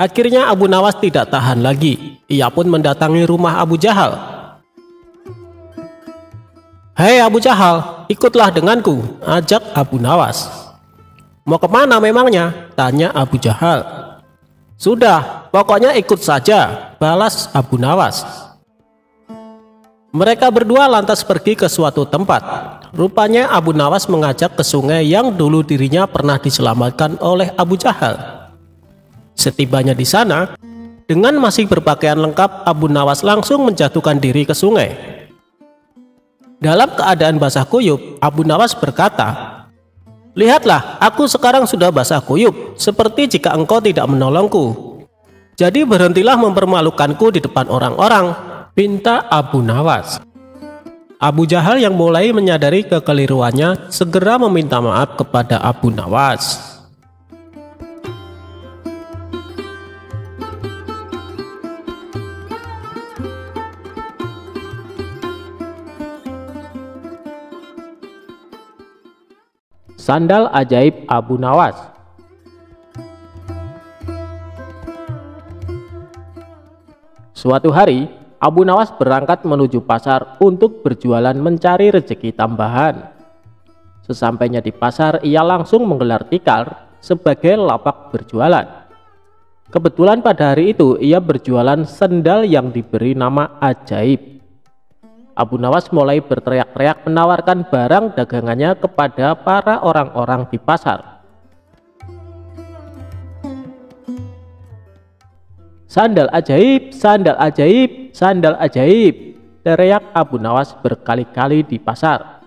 Akhirnya Abu Nawas tidak tahan lagi. Ia pun mendatangi rumah Abu Jahal. "Hei Abu Jahal, ikutlah denganku," ajak Abu Nawas. "Mau kemana memangnya?" tanya Abu Jahal. "Sudah, pokoknya ikut saja," balas Abu Nawas. Mereka berdua lantas pergi ke suatu tempat. Rupanya Abu Nawas mengajak ke sungai yang dulu dirinya pernah diselamatkan oleh Abu Jahal. Setibanya di sana, dengan masih berpakaian lengkap, Abu Nawas langsung menjatuhkan diri ke sungai. Dalam keadaan basah kuyup, Abu Nawas berkata, "Lihatlah, aku sekarang sudah basah kuyup, seperti jika engkau tidak menolongku. Jadi berhentilah mempermalukanku di depan orang-orang," pinta Abu Nawas. Abu Jahal yang mulai menyadari kekeliruannya segera meminta maaf kepada Abu Nawas. Sandal ajaib Abu Nawas. Suatu hari, Abu Nawas berangkat menuju pasar untuk berjualan mencari rezeki tambahan. Sesampainya di pasar, ia langsung menggelar tikar sebagai lapak berjualan. Kebetulan pada hari itu ia berjualan sendal yang diberi nama ajaib. Abu Nawas mulai berteriak-teriak menawarkan barang dagangannya kepada para orang-orang di pasar. "Sandal ajaib, sandal ajaib, sandal ajaib," teriak Abu Nawas berkali-kali di pasar.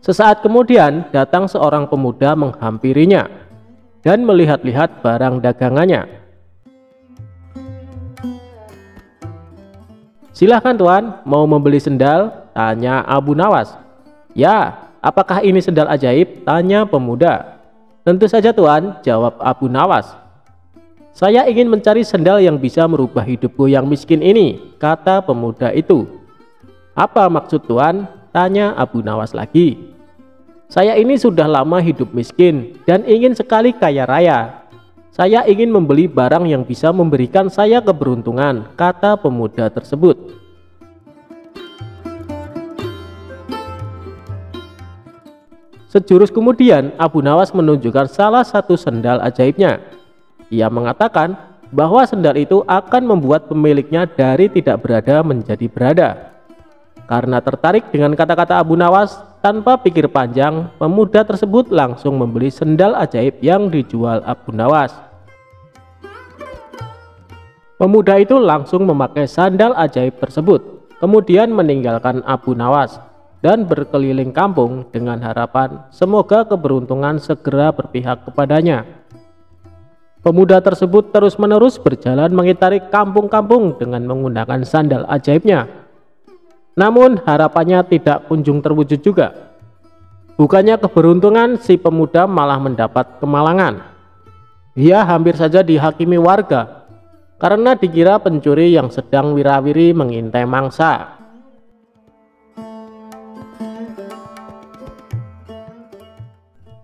Sesaat kemudian datang seorang pemuda menghampirinya dan melihat-lihat barang dagangannya. "Silahkan tuan, mau membeli sendal?" tanya Abu Nawas. "Ya, apakah ini sendal ajaib?" tanya pemuda. "Tentu saja tuan," jawab Abu Nawas. "Saya ingin mencari sendal yang bisa merubah hidupku yang miskin ini," kata pemuda itu. "Apa maksud tuan?" tanya Abu Nawas lagi. "Saya ini sudah lama hidup miskin dan ingin sekali kaya raya. Saya ingin membeli barang yang bisa memberikan saya keberuntungan," kata pemuda tersebut. Sejurus kemudian, Abu Nawas menunjukkan salah satu sendal ajaibnya. Ia mengatakan bahwa sendal itu akan membuat pemiliknya dari tidak berada menjadi berada. Karena tertarik dengan kata-kata Abu Nawas, tanpa pikir panjang, pemuda tersebut langsung membeli sendal ajaib yang dijual Abu Nawas. Pemuda itu langsung memakai sandal ajaib tersebut, kemudian meninggalkan Abu Nawas dan berkeliling kampung dengan harapan semoga keberuntungan segera berpihak kepadanya. Pemuda tersebut terus-menerus berjalan mengitari kampung-kampung dengan menggunakan sandal ajaibnya. Namun harapannya tidak kunjung terwujud juga. Bukannya keberuntungan, si pemuda malah mendapat kemalangan. Ia hampir saja dihakimi warga karena dikira pencuri yang sedang wirawiri mengintai mangsa.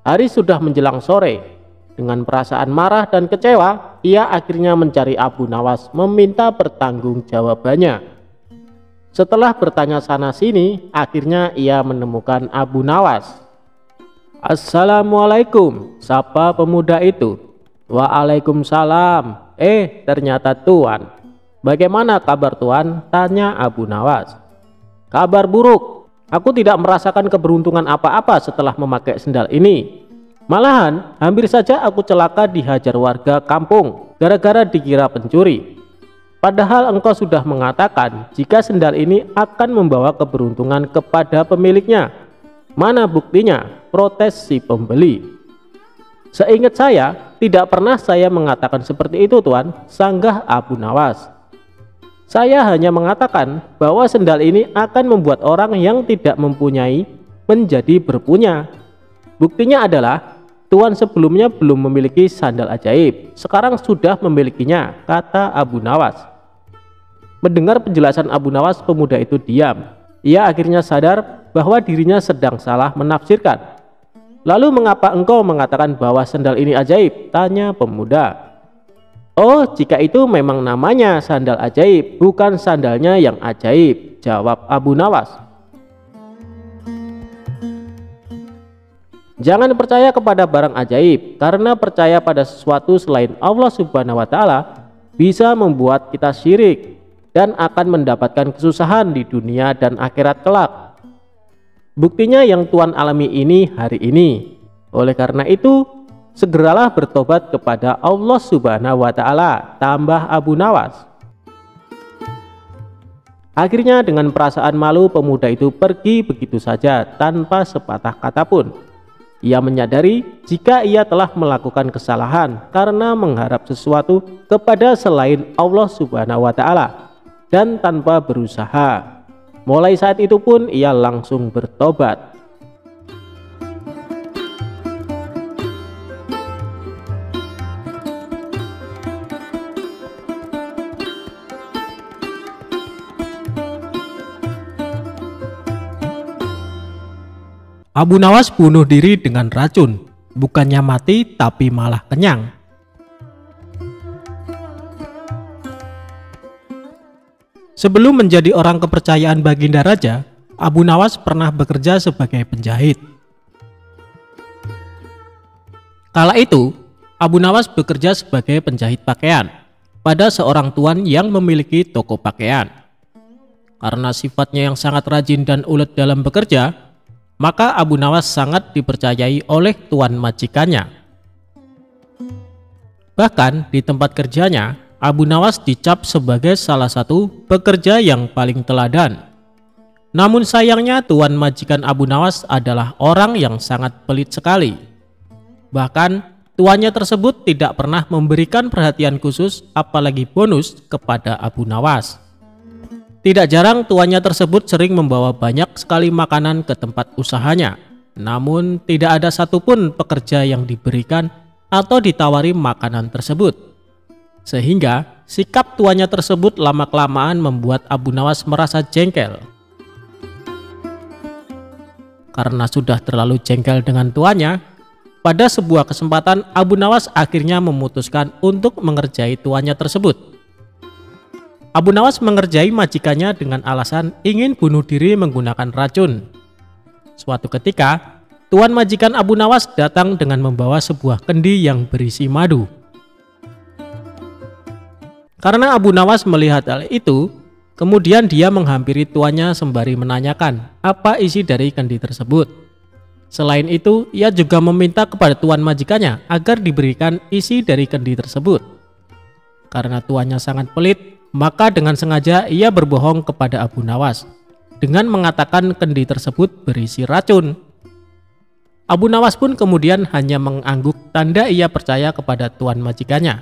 Hari sudah menjelang sore. Dengan perasaan marah dan kecewa, ia akhirnya mencari Abu Nawas meminta pertanggungjawabannya. Setelah bertanya sana-sini, akhirnya ia menemukan Abu Nawas. "Assalamualaikum," sapa pemuda itu. "Waalaikumsalam," Ternyata Tuan. Bagaimana kabar Tuan? Tanya Abu Nawas. Kabar buruk. Aku tidak merasakan keberuntungan apa-apa setelah memakai sendal ini. Malahan, hampir saja aku celaka dihajar warga kampung gara-gara dikira pencuri. Padahal engkau sudah mengatakan jika sendal ini akan membawa keberuntungan kepada pemiliknya. Mana buktinya? Protes si pembeli. Seingat saya, tidak pernah saya mengatakan seperti itu Tuan, sanggah Abu Nawas. Saya hanya mengatakan bahwa sendal ini akan membuat orang yang tidak mempunyai menjadi berpunya. Buktinya adalah Tuan sebelumnya belum memiliki sandal ajaib, sekarang sudah memilikinya, kata Abu Nawas. Mendengar penjelasan Abu Nawas, pemuda itu diam. Ia akhirnya sadar bahwa dirinya sedang salah menafsirkan. Lalu mengapa engkau mengatakan bahwa sandal ini ajaib? Tanya pemuda. Oh, jika itu memang namanya sandal ajaib, bukan sandalnya yang ajaib, jawab Abu Nawas. Jangan percaya kepada barang ajaib, karena percaya pada sesuatu selain Allah Subhanahu wa Ta'ala bisa membuat kita syirik dan akan mendapatkan kesusahan di dunia dan akhirat kelak. Buktinya yang Tuan alami ini hari ini. Oleh karena itu, segeralah bertobat kepada Allah Subhanahu wa Ta'ala, tambah Abu Nawas. Akhirnya dengan perasaan malu, pemuda itu pergi begitu saja tanpa sepatah kata pun. Ia menyadari jika ia telah melakukan kesalahan karena mengharap sesuatu kepada selain Allah Subhanahu wa Ta'ala dan tanpa berusaha. Mulai saat itu pun ia langsung bertobat. Abu Nawas bunuh diri dengan racun, bukannya mati tapi malah kenyang. Sebelum menjadi orang kepercayaan Baginda Raja, Abu Nawas pernah bekerja sebagai penjahit. Kala itu, Abu Nawas bekerja sebagai penjahit pakaian pada seorang tuan yang memiliki toko pakaian. Karena sifatnya yang sangat rajin dan ulet dalam bekerja, maka Abu Nawas sangat dipercayai oleh tuan majikannya. Bahkan di tempat kerjanya, Abu Nawas dicap sebagai salah satu pekerja yang paling teladan. Namun sayangnya tuan majikan Abu Nawas adalah orang yang sangat pelit sekali. Bahkan tuannya tersebut tidak pernah memberikan perhatian khusus apalagi bonus kepada Abu Nawas. Tidak jarang tuannya tersebut sering membawa banyak sekali makanan ke tempat usahanya. Namun tidak ada satupun pekerja yang diberikan atau ditawari makanan tersebut. Sehingga sikap tuannya tersebut lama-kelamaan membuat Abu Nawas merasa jengkel. Karena sudah terlalu jengkel dengan tuannya, pada sebuah kesempatan Abu Nawas akhirnya memutuskan untuk mengerjai tuannya tersebut. Abu Nawas mengerjai majikannya dengan alasan ingin bunuh diri menggunakan racun. Suatu ketika, tuan majikan Abu Nawas datang dengan membawa sebuah kendi yang berisi madu. Karena Abu Nawas melihat hal itu, kemudian dia menghampiri tuannya sembari menanyakan apa isi dari kendi tersebut. Selain itu, ia juga meminta kepada tuan majikannya agar diberikan isi dari kendi tersebut. Karena tuannya sangat pelit, maka dengan sengaja ia berbohong kepada Abu Nawas dengan mengatakan kendi tersebut berisi racun. Abu Nawas pun kemudian hanya mengangguk tanda ia percaya kepada tuan majikannya.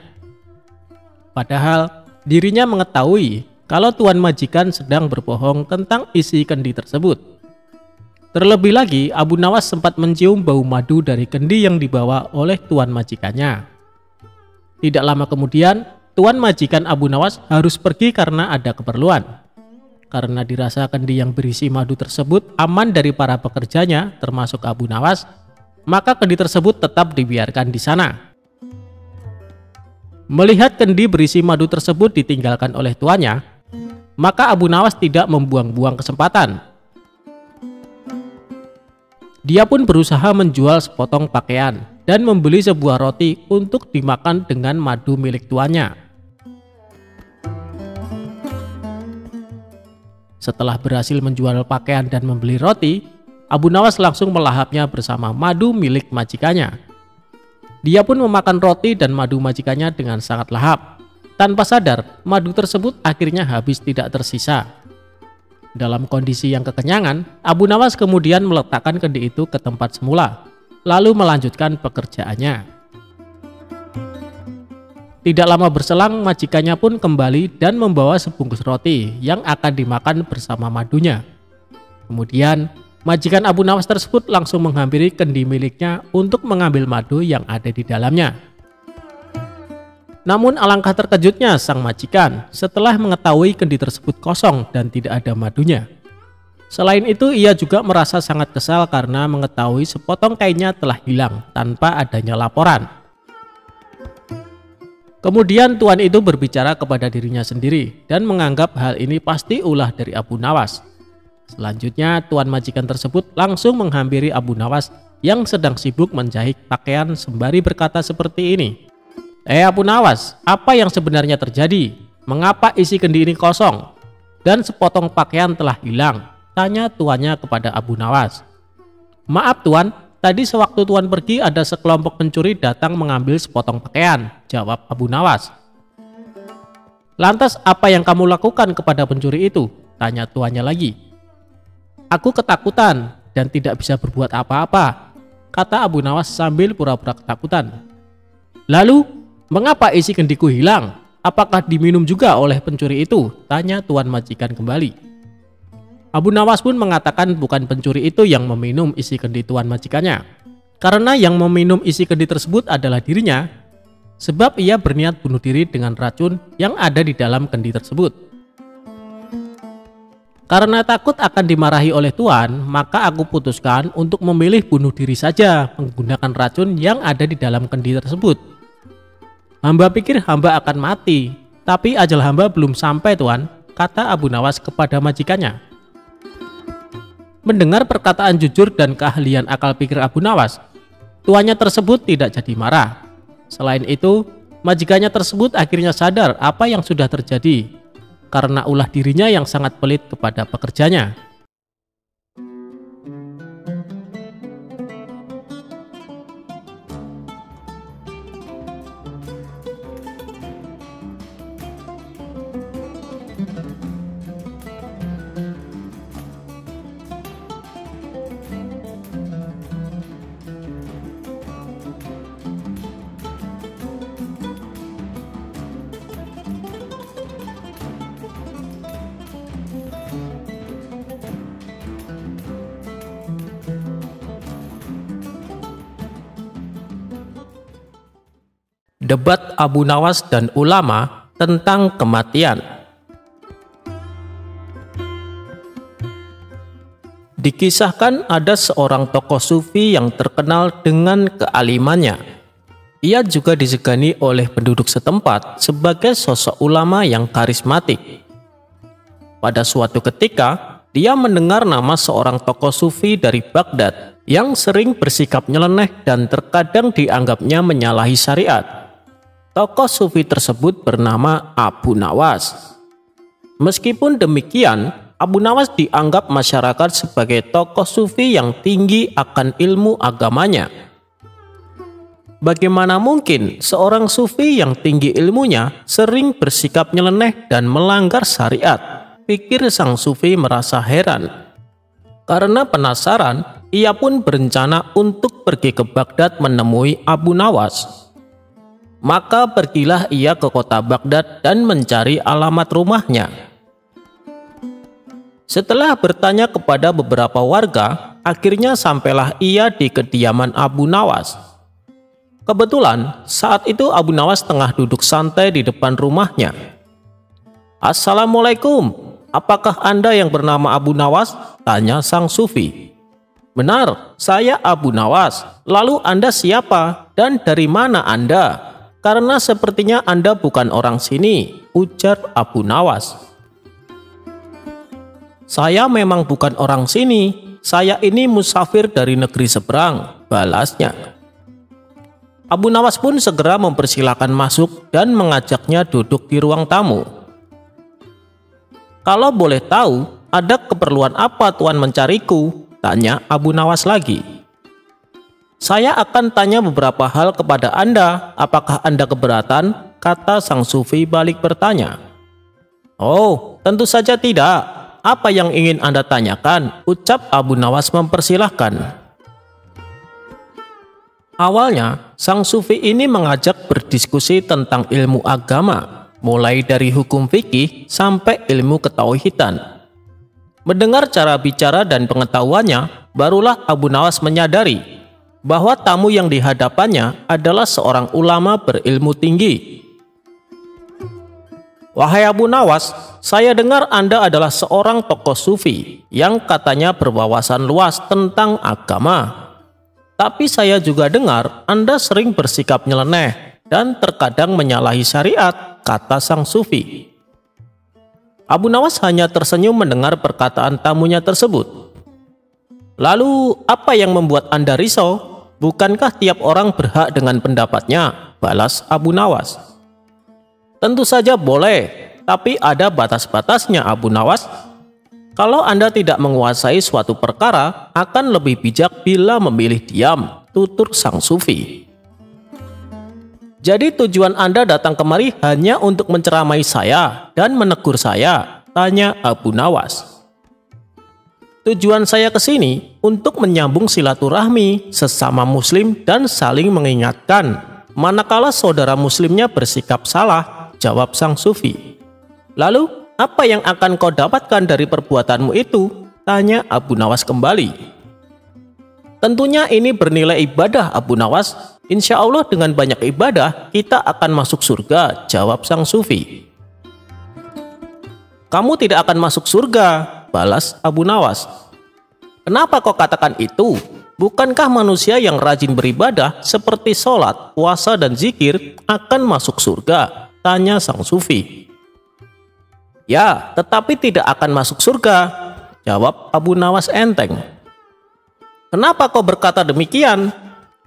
Padahal dirinya mengetahui kalau tuan majikan sedang berbohong tentang isi kendi tersebut. Terlebih lagi, Abu Nawas sempat mencium bau madu dari kendi yang dibawa oleh tuan majikannya. Tidak lama kemudian, tuan majikan Abu Nawas harus pergi karena ada keperluan. Karena dirasa kendi yang berisi madu tersebut aman dari para pekerjanya, termasuk Abu Nawas, maka kendi tersebut tetap dibiarkan di sana. Melihat kendi berisi madu tersebut ditinggalkan oleh tuannya, maka Abu Nawas tidak membuang-buang kesempatan. Dia pun berusaha menjual sepotong pakaian dan membeli sebuah roti untuk dimakan dengan madu milik tuannya. Setelah berhasil menjual pakaian dan membeli roti, Abu Nawas langsung melahapnya bersama madu milik majikannya. Dia pun memakan roti dan madu majikannya dengan sangat lahap. Tanpa sadar, madu tersebut akhirnya habis tidak tersisa. Dalam kondisi yang kekenyangan, Abu Nawas kemudian meletakkan kendi itu ke tempat semula, lalu melanjutkan pekerjaannya. Tidak lama berselang, majikannya pun kembali dan membawa sebungkus roti yang akan dimakan bersama madunya. Kemudian, majikan Abu Nawas tersebut langsung menghampiri kendi miliknya untuk mengambil madu yang ada di dalamnya. Namun alangkah terkejutnya sang majikan setelah mengetahui kendi tersebut kosong dan tidak ada madunya. Selain itu, ia juga merasa sangat kesal karena mengetahui sepotong kainnya telah hilang tanpa adanya laporan. Kemudian tuan itu berbicara kepada dirinya sendiri dan menganggap hal ini pasti ulah dari Abu Nawas. Selanjutnya, tuan majikan tersebut langsung menghampiri Abu Nawas yang sedang sibuk menjahit pakaian sembari berkata seperti ini. Abu Nawas, apa yang sebenarnya terjadi? Mengapa isi kendi ini kosong? Dan sepotong pakaian telah hilang? Tanya tuannya kepada Abu Nawas. Maaf tuan, tadi sewaktu tuan pergi ada sekelompok pencuri datang mengambil sepotong pakaian, jawab Abu Nawas. Lantas apa yang kamu lakukan kepada pencuri itu? Tanya tuannya lagi. Aku ketakutan dan tidak bisa berbuat apa-apa, kata Abu Nawas sambil pura-pura ketakutan. Lalu, mengapa isi kendiku hilang? Apakah diminum juga oleh pencuri itu? Tanya tuan majikan kembali. Abu Nawas pun mengatakan bukan pencuri itu yang meminum isi kendi tuan majikannya, karena yang meminum isi kendi tersebut adalah dirinya, sebab ia berniat bunuh diri dengan racun yang ada di dalam kendi tersebut. Karena takut akan dimarahi oleh tuan, maka aku putuskan untuk memilih bunuh diri saja menggunakan racun yang ada di dalam kendi tersebut. Hamba pikir hamba akan mati, tapi ajal hamba belum sampai tuan, kata Abu Nawas kepada majikannya. Mendengar perkataan jujur dan keahlian akal pikir Abu Nawas, tuannya tersebut tidak jadi marah. Selain itu, majikannya tersebut akhirnya sadar apa yang sudah terjadi karena ulah dirinya yang sangat pelit kepada pekerjanya. Debat Abu Nawas dan ulama tentang kematian. Dikisahkan ada seorang tokoh sufi yang terkenal dengan kealimannya. Ia juga disegani oleh penduduk setempat sebagai sosok ulama yang karismatik. Pada suatu ketika, dia mendengar nama seorang tokoh sufi dari Baghdad yang sering bersikap nyeleneh dan terkadang dianggapnya menyalahi syariat. Tokoh sufi tersebut bernama Abu Nawas. Meskipun demikian, Abu Nawas dianggap masyarakat sebagai tokoh sufi yang tinggi akan ilmu agamanya. Bagaimana mungkin seorang sufi yang tinggi ilmunya sering bersikap nyeleneh dan melanggar syariat? Pikir sang sufi merasa heran. Karena penasaran, ia pun berencana untuk pergi ke Baghdad menemui Abu Nawas. Maka pergilah ia ke kota Baghdad dan mencari alamat rumahnya. Setelah bertanya kepada beberapa warga, akhirnya sampailah ia di kediaman Abu Nawas. Kebetulan saat itu Abu Nawas tengah duduk santai di depan rumahnya. Assalamualaikum, apakah Anda yang bernama Abu Nawas? Tanya sang sufi. Benar, saya Abu Nawas. Lalu Anda siapa dan dari mana Anda? Karena sepertinya Anda bukan orang sini, ujar Abu Nawas. Saya memang bukan orang sini, saya ini musafir dari negeri seberang, balasnya. Abu Nawas pun segera mempersilahkan masuk dan mengajaknya duduk di ruang tamu. Kalau boleh tahu, Ada keperluan apa Tuan mencariku? Tanya Abu Nawas lagi. Saya akan tanya beberapa hal kepada Anda. Apakah Anda keberatan? Kata sang sufi balik bertanya. Oh, tentu saja tidak. Apa yang ingin Anda tanyakan? Ucap Abu Nawas mempersilahkan. Awalnya, sang sufi ini mengajak berdiskusi tentang ilmu agama, mulai dari hukum fikih sampai ilmu ketauhidan. Mendengar cara bicara dan pengetahuannya, barulah Abu Nawas menyadari bahwa tamu yang dihadapannya adalah seorang ulama berilmu tinggi. Wahai Abu Nawas, saya dengar Anda adalah seorang tokoh sufi yang katanya berwawasan luas tentang agama. Tapi saya juga dengar Anda sering bersikap nyeleneh dan terkadang menyalahi syariat, kata sang sufi. Abu Nawas hanya tersenyum mendengar perkataan tamunya tersebut. Lalu, apa yang membuat Anda risau? Bukankah tiap orang berhak dengan pendapatnya? Balas Abu Nawas. Tentu saja boleh, tapi ada batas-batasnya Abu Nawas. Kalau Anda tidak menguasai suatu perkara, akan lebih bijak bila memilih diam, tutur sang sufi. Jadi tujuan Anda datang kemari hanya untuk menceramai saya dan menegur saya? Tanya Abu Nawas. Tujuan saya ke sini untuk menyambung silaturahmi sesama muslim dan saling mengingatkan manakala saudara muslimnya bersikap salah, jawab sang sufi. Lalu, apa yang akan kau dapatkan dari perbuatanmu itu? Tanya Abu Nawas kembali. Tentunya ini bernilai ibadah Abu Nawas. Insya Allah dengan banyak ibadah kita akan masuk surga, jawab sang sufi. Kamu tidak akan masuk surga, balas Abu Nawas. Kenapa kau katakan itu? Bukankah manusia yang rajin beribadah seperti sholat, puasa, dan zikir akan masuk surga? Tanya sang sufi. Ya, tetapi tidak akan masuk surga, jawab Abu Nawas enteng. Kenapa kau berkata demikian?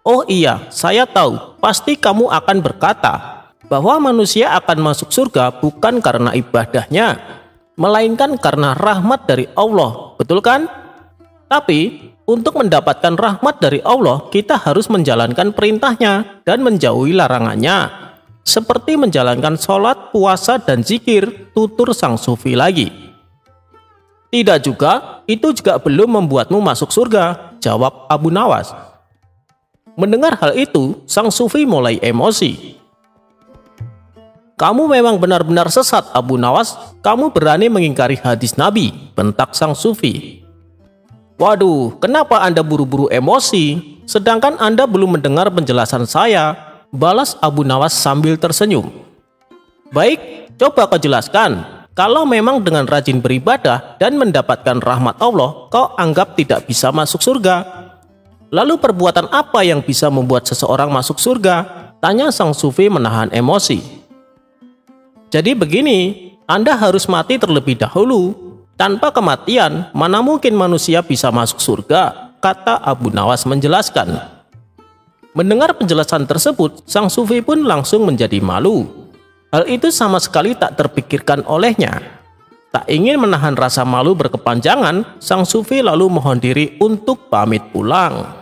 Oh iya, saya tahu, pasti kamu akan berkata bahwa manusia akan masuk surga bukan karena ibadahnya, melainkan karena rahmat dari Allah, betul kan? Tapi, untuk mendapatkan rahmat dari Allah, kita harus menjalankan perintahnya dan menjauhi larangannya. Seperti menjalankan sholat, puasa, dan zikir, tutur sang sufi lagi. Tidak juga, itu juga belum membuatmu masuk surga, jawab Abu Nawas. Mendengar hal itu, sang sufi mulai emosi. Kamu memang benar-benar sesat, Abu Nawas. Kamu berani mengingkari hadis Nabi, bentak sang sufi. Waduh, kenapa Anda buru-buru emosi? Sedangkan Anda belum mendengar penjelasan saya, balas Abu Nawas sambil tersenyum. Baik, coba kau jelaskan. Kalau memang dengan rajin beribadah dan mendapatkan rahmat Allah, kau anggap tidak bisa masuk surga. Lalu perbuatan apa yang bisa membuat seseorang masuk surga? Tanya sang sufi menahan emosi. Jadi begini, Anda harus mati terlebih dahulu. Tanpa kematian, mana mungkin manusia bisa masuk surga? Kata Abu Nawas menjelaskan. Mendengar penjelasan tersebut, sang sufi pun langsung menjadi malu. Hal itu sama sekali tak terpikirkan olehnya. Tak ingin menahan rasa malu berkepanjangan, sang sufi lalu mohon diri untuk pamit pulang.